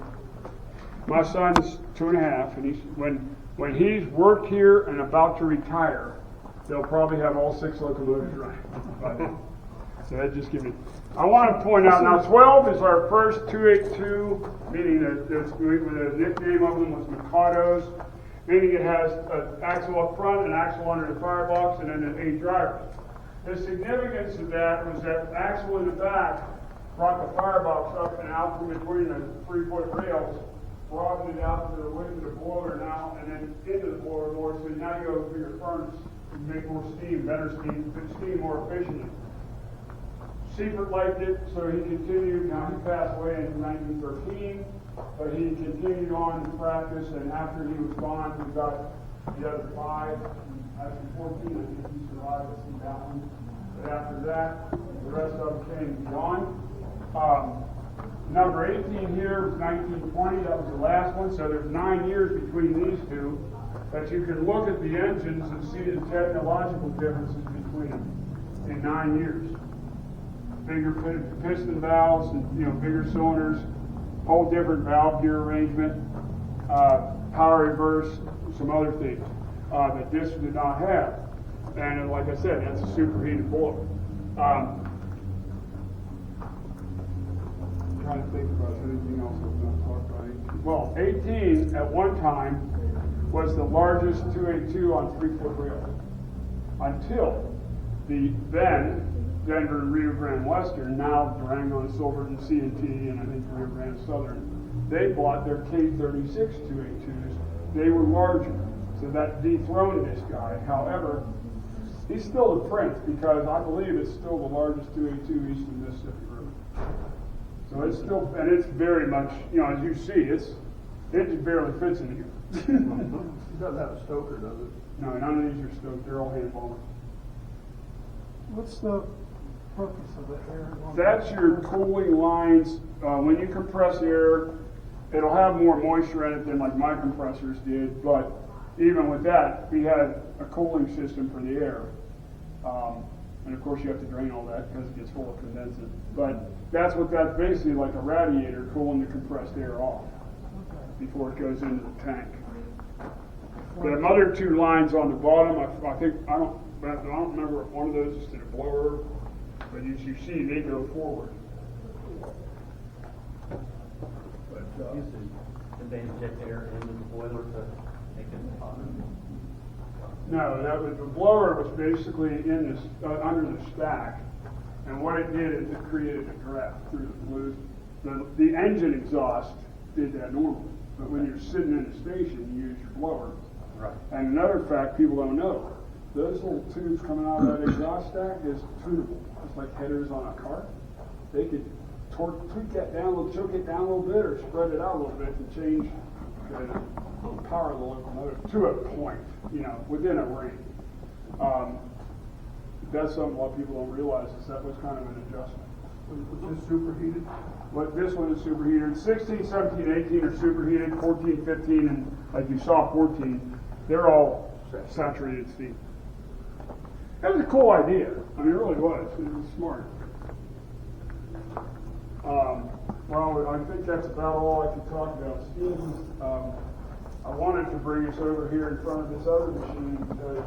my son's 2.5, and when he's worked here and about to retire, they'll probably have all 6 locomotives running by then. So that just gives me. I want to point out now 12 is our first 282, meaning the nickname of them was Mikados, meaning it has an axle up front, an axle under the firebox, and then 8 drivers. The significance of that was that axle in the back brought the firebox up and out from between the 3-foot rails, broadened it out to the width of the boiler now, and then into the boiler more, so now you have a bigger furnace, you make more steam, better steam, more efficiently. Seifert liked it, so he continued. Now he passed away in 1913, but he continued on to practice, and after he was gone, we got the other 5, actually 14, I think he survived to see that one. But after that, the rest of them came beyond. Number 18 here was 1920, that was the last one, so there's 9 years between these two, but you can look at the engines and see the technological differences between them in 9 years. Bigger piston valves and bigger cylinders, whole different valve gear arrangement, power reverse, some other things that this did not have. And like I said, that's a superheated boiler. Trying to think about anything else I was going to talk about. 18 at one time was the largest 282 on 3-foot rails until the then Denver and Rio Grande Western, now Durango and Silverton, C&T, and I think Rio Grande Southern, they bought their K36 282s. They were larger, so that dethroned this guy. However, he's still the prince because I believe it's still the largest 282 east of Mississippi River. So it's still, and it's very much, as you see, it just barely fits in here. It doesn't have a stoker, does it? No, none of these are stoked. They're all hand bombers. What's the purpose of the air? That's your cooling lines. When you compress air, it'll have more moisture in it than like my compressors did, but even with that, we had a cooling system for the air. And of course you have to drain all that because it gets full of condensate. But that's basically like a radiator cooling the compressed air off before it goes into the tank. The other 2 lines on the bottom, I don't remember if one of those is to the blower, but as you see, they go forward. But, did they inject air into the boiler to make it hotter? No, the blower was basically in this under the stack, and what it did is it created a draft through the flues. The engine exhaust did that normally, but when you're sitting in a station, you use your blower. Right. And another fact people don't know, those little tubes coming out of that exhaust stack is tunable. It's like headers on a car. They could tweak that down a little, choke it down a little bit, or spread it out a little bit to change the power of the locomotive to a point, within a range. that's something a lot of people don't realize is that was kind of an adjustment. Was this superheated? This one is superheated. 16, 17, 18 are superheated. 14, 15, and like you saw 14, they're all saturated steam. That was a cool idea. I mean, it really was. It was smart. Well, I think that's about all I can talk about steam. I wanted to bring us over here in front of this other machine because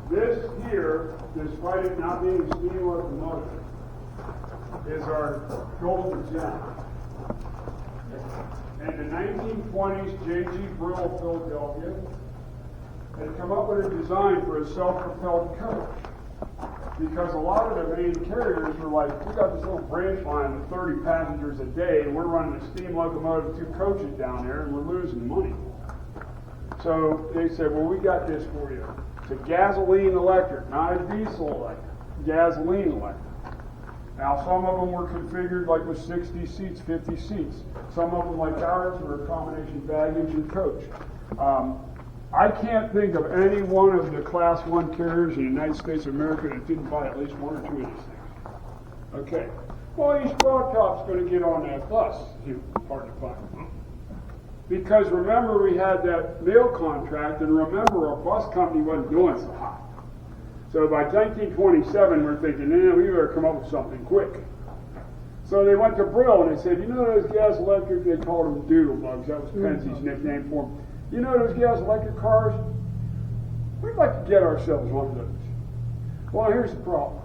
this here, despite it not being a steam locomotive, is our golden gem. In the 1920s, J.G. Brill of Philadelphia had come up with a design for a self-propelled coach. Because a lot of the main carriers were like, we got this little branch line with 30 passengers a day, and we're running a steam locomotive, 2 coaches down there, and we're losing money. So they said, well, we got this for you. It's a gasoline electric, not a diesel electric, gasoline electric. Now, some of them were configured like with 60 seats, 50 seats. Some of them, like ours, were a combination baggage and coach. I can't think of any one of the Class 1 carriers in the United States of America that didn't buy at least 1 or 2 of these things. Okay. Well, each broadcop's going to get on that bus. Hard to find. Because remember, we had that mail contract, and remember, our bus company wasn't doing so hot. So by 1927, we're thinking, we better come up with something quick. So they went to Brill, and they said, you know those gas electric, they called them doodle bugs. That was Pensie's nickname for them. You know those gas electric cars? We'd like to get ourselves one of those. Well, here's the problem.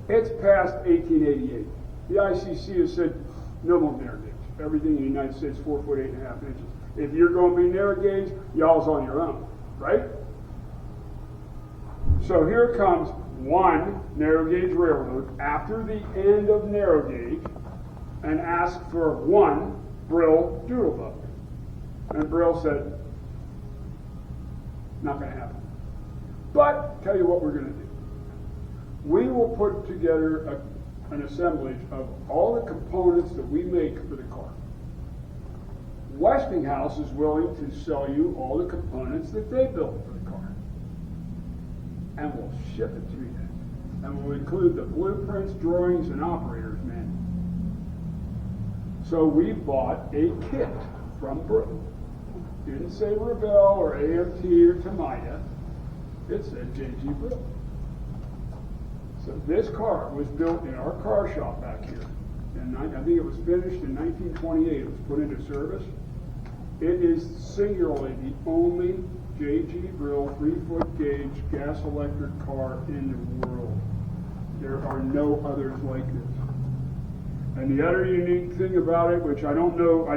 It's past 1888. The ICC has said no more narrow gauge. Everything in the United States 4 foot 8.5 inches. If you're going to be narrow gauge, y'all's on your own, right? So here comes one narrow gauge railroad after the end of narrow gauge and asked for one Brill doodle bug. And Brill said, not going to happen. But, tell you what we're going to do. We will put together an assemblage of all the components that we make for the car. Westinghouse is willing to sell you all the components that they built for the car. And we'll ship it to you. And we'll include the blueprints, drawings, and operator's manual. So we bought a kit from Brill. Didn't say Revell or AMT or Tamiya. It said J.G. Brill. So this car was built in our car shop back here. And I think it was finished in 1928. It was put into service. It is singularly the only J.G. Brill 3-foot gauge gas electric car in the world. There are no others like this. And the other unique thing about it, which I don't know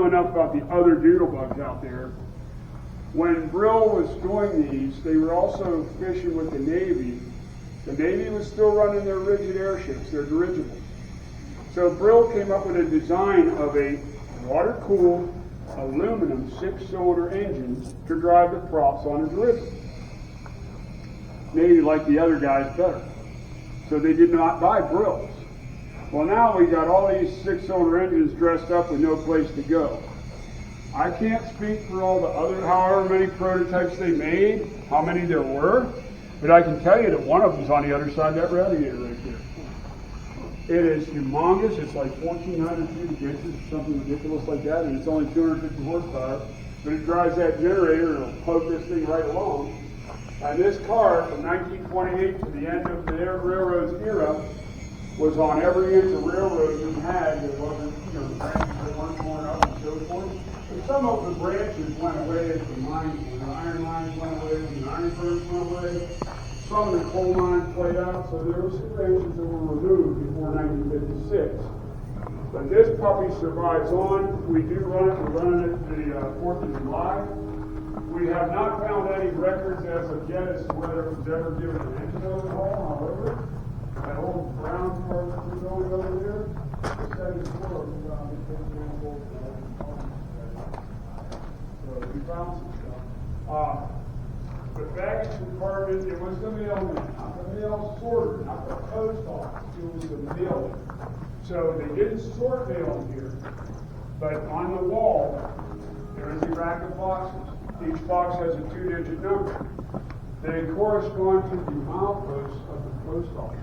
enough about the other doodlebugs out there. When Brill was doing these, they were also fishing with the Navy. The Navy was still running their rigid airships, their dirigibles. So Brill came up with a design of a water-cooled aluminum 6-cylinder engine to drive the props on a dirigible. Navy liked the other guys better. So they did not buy Brills. Well, now we got all these 6-cylinder engines dressed up with no place to go. I can't speak for all the other, however many prototypes they made, how many there were, but I can tell you that one of them's on the other side of that radiator right there. It is humongous. It's like 1,400 cubic inches or something ridiculous like that, and it's only 250 horsepower. But it drives that generator and it'll poke this thing right along. And this car, from 1928 to the end of the railroad's era, was on every inch of railroad we had. There wasn't, the branches that weren't torn up and so forth. And some of the branches went away as the mines, when the iron mines went away, when the iron birds went away. Some of the coal mines played out, so there were some branches that were removed before 1956. But this puppy survives on. We do run it. We're running it the 4th of July. We have not found any records as of yet as to whether it was ever given an engine overhaul. However, that old brown car that we're going over there, that is for so we found some stuff. The baggage compartment, it was the mailman, not the mail sorter, not the post office. It was the mailman. So they didn't sort mail in here, but on the wall, there is a rack of boxes. Each box has a 2-digit number. they correspond to the mileposts of the post office.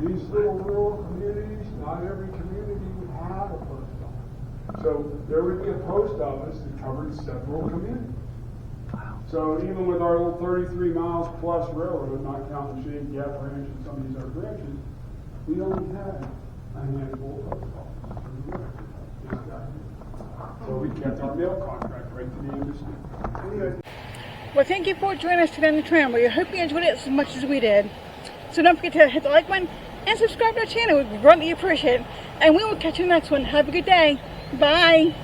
These little rural communities, not every community would have a post office. So there would be a post office that covered several communities. So even with our little 33 miles plus railroad, not counting Shade Gap Branch and some of these other branches, we only had a handful of post offices. So we kept our mail contract right to the embassy. Anyway. Well, thank you for joining us today on the Tramway. I hope you enjoyed it as much as we did. So don't forget to hit the like button and subscribe to our channel. We greatly appreciate it. And we will catch you next one. Have a good day. Bye.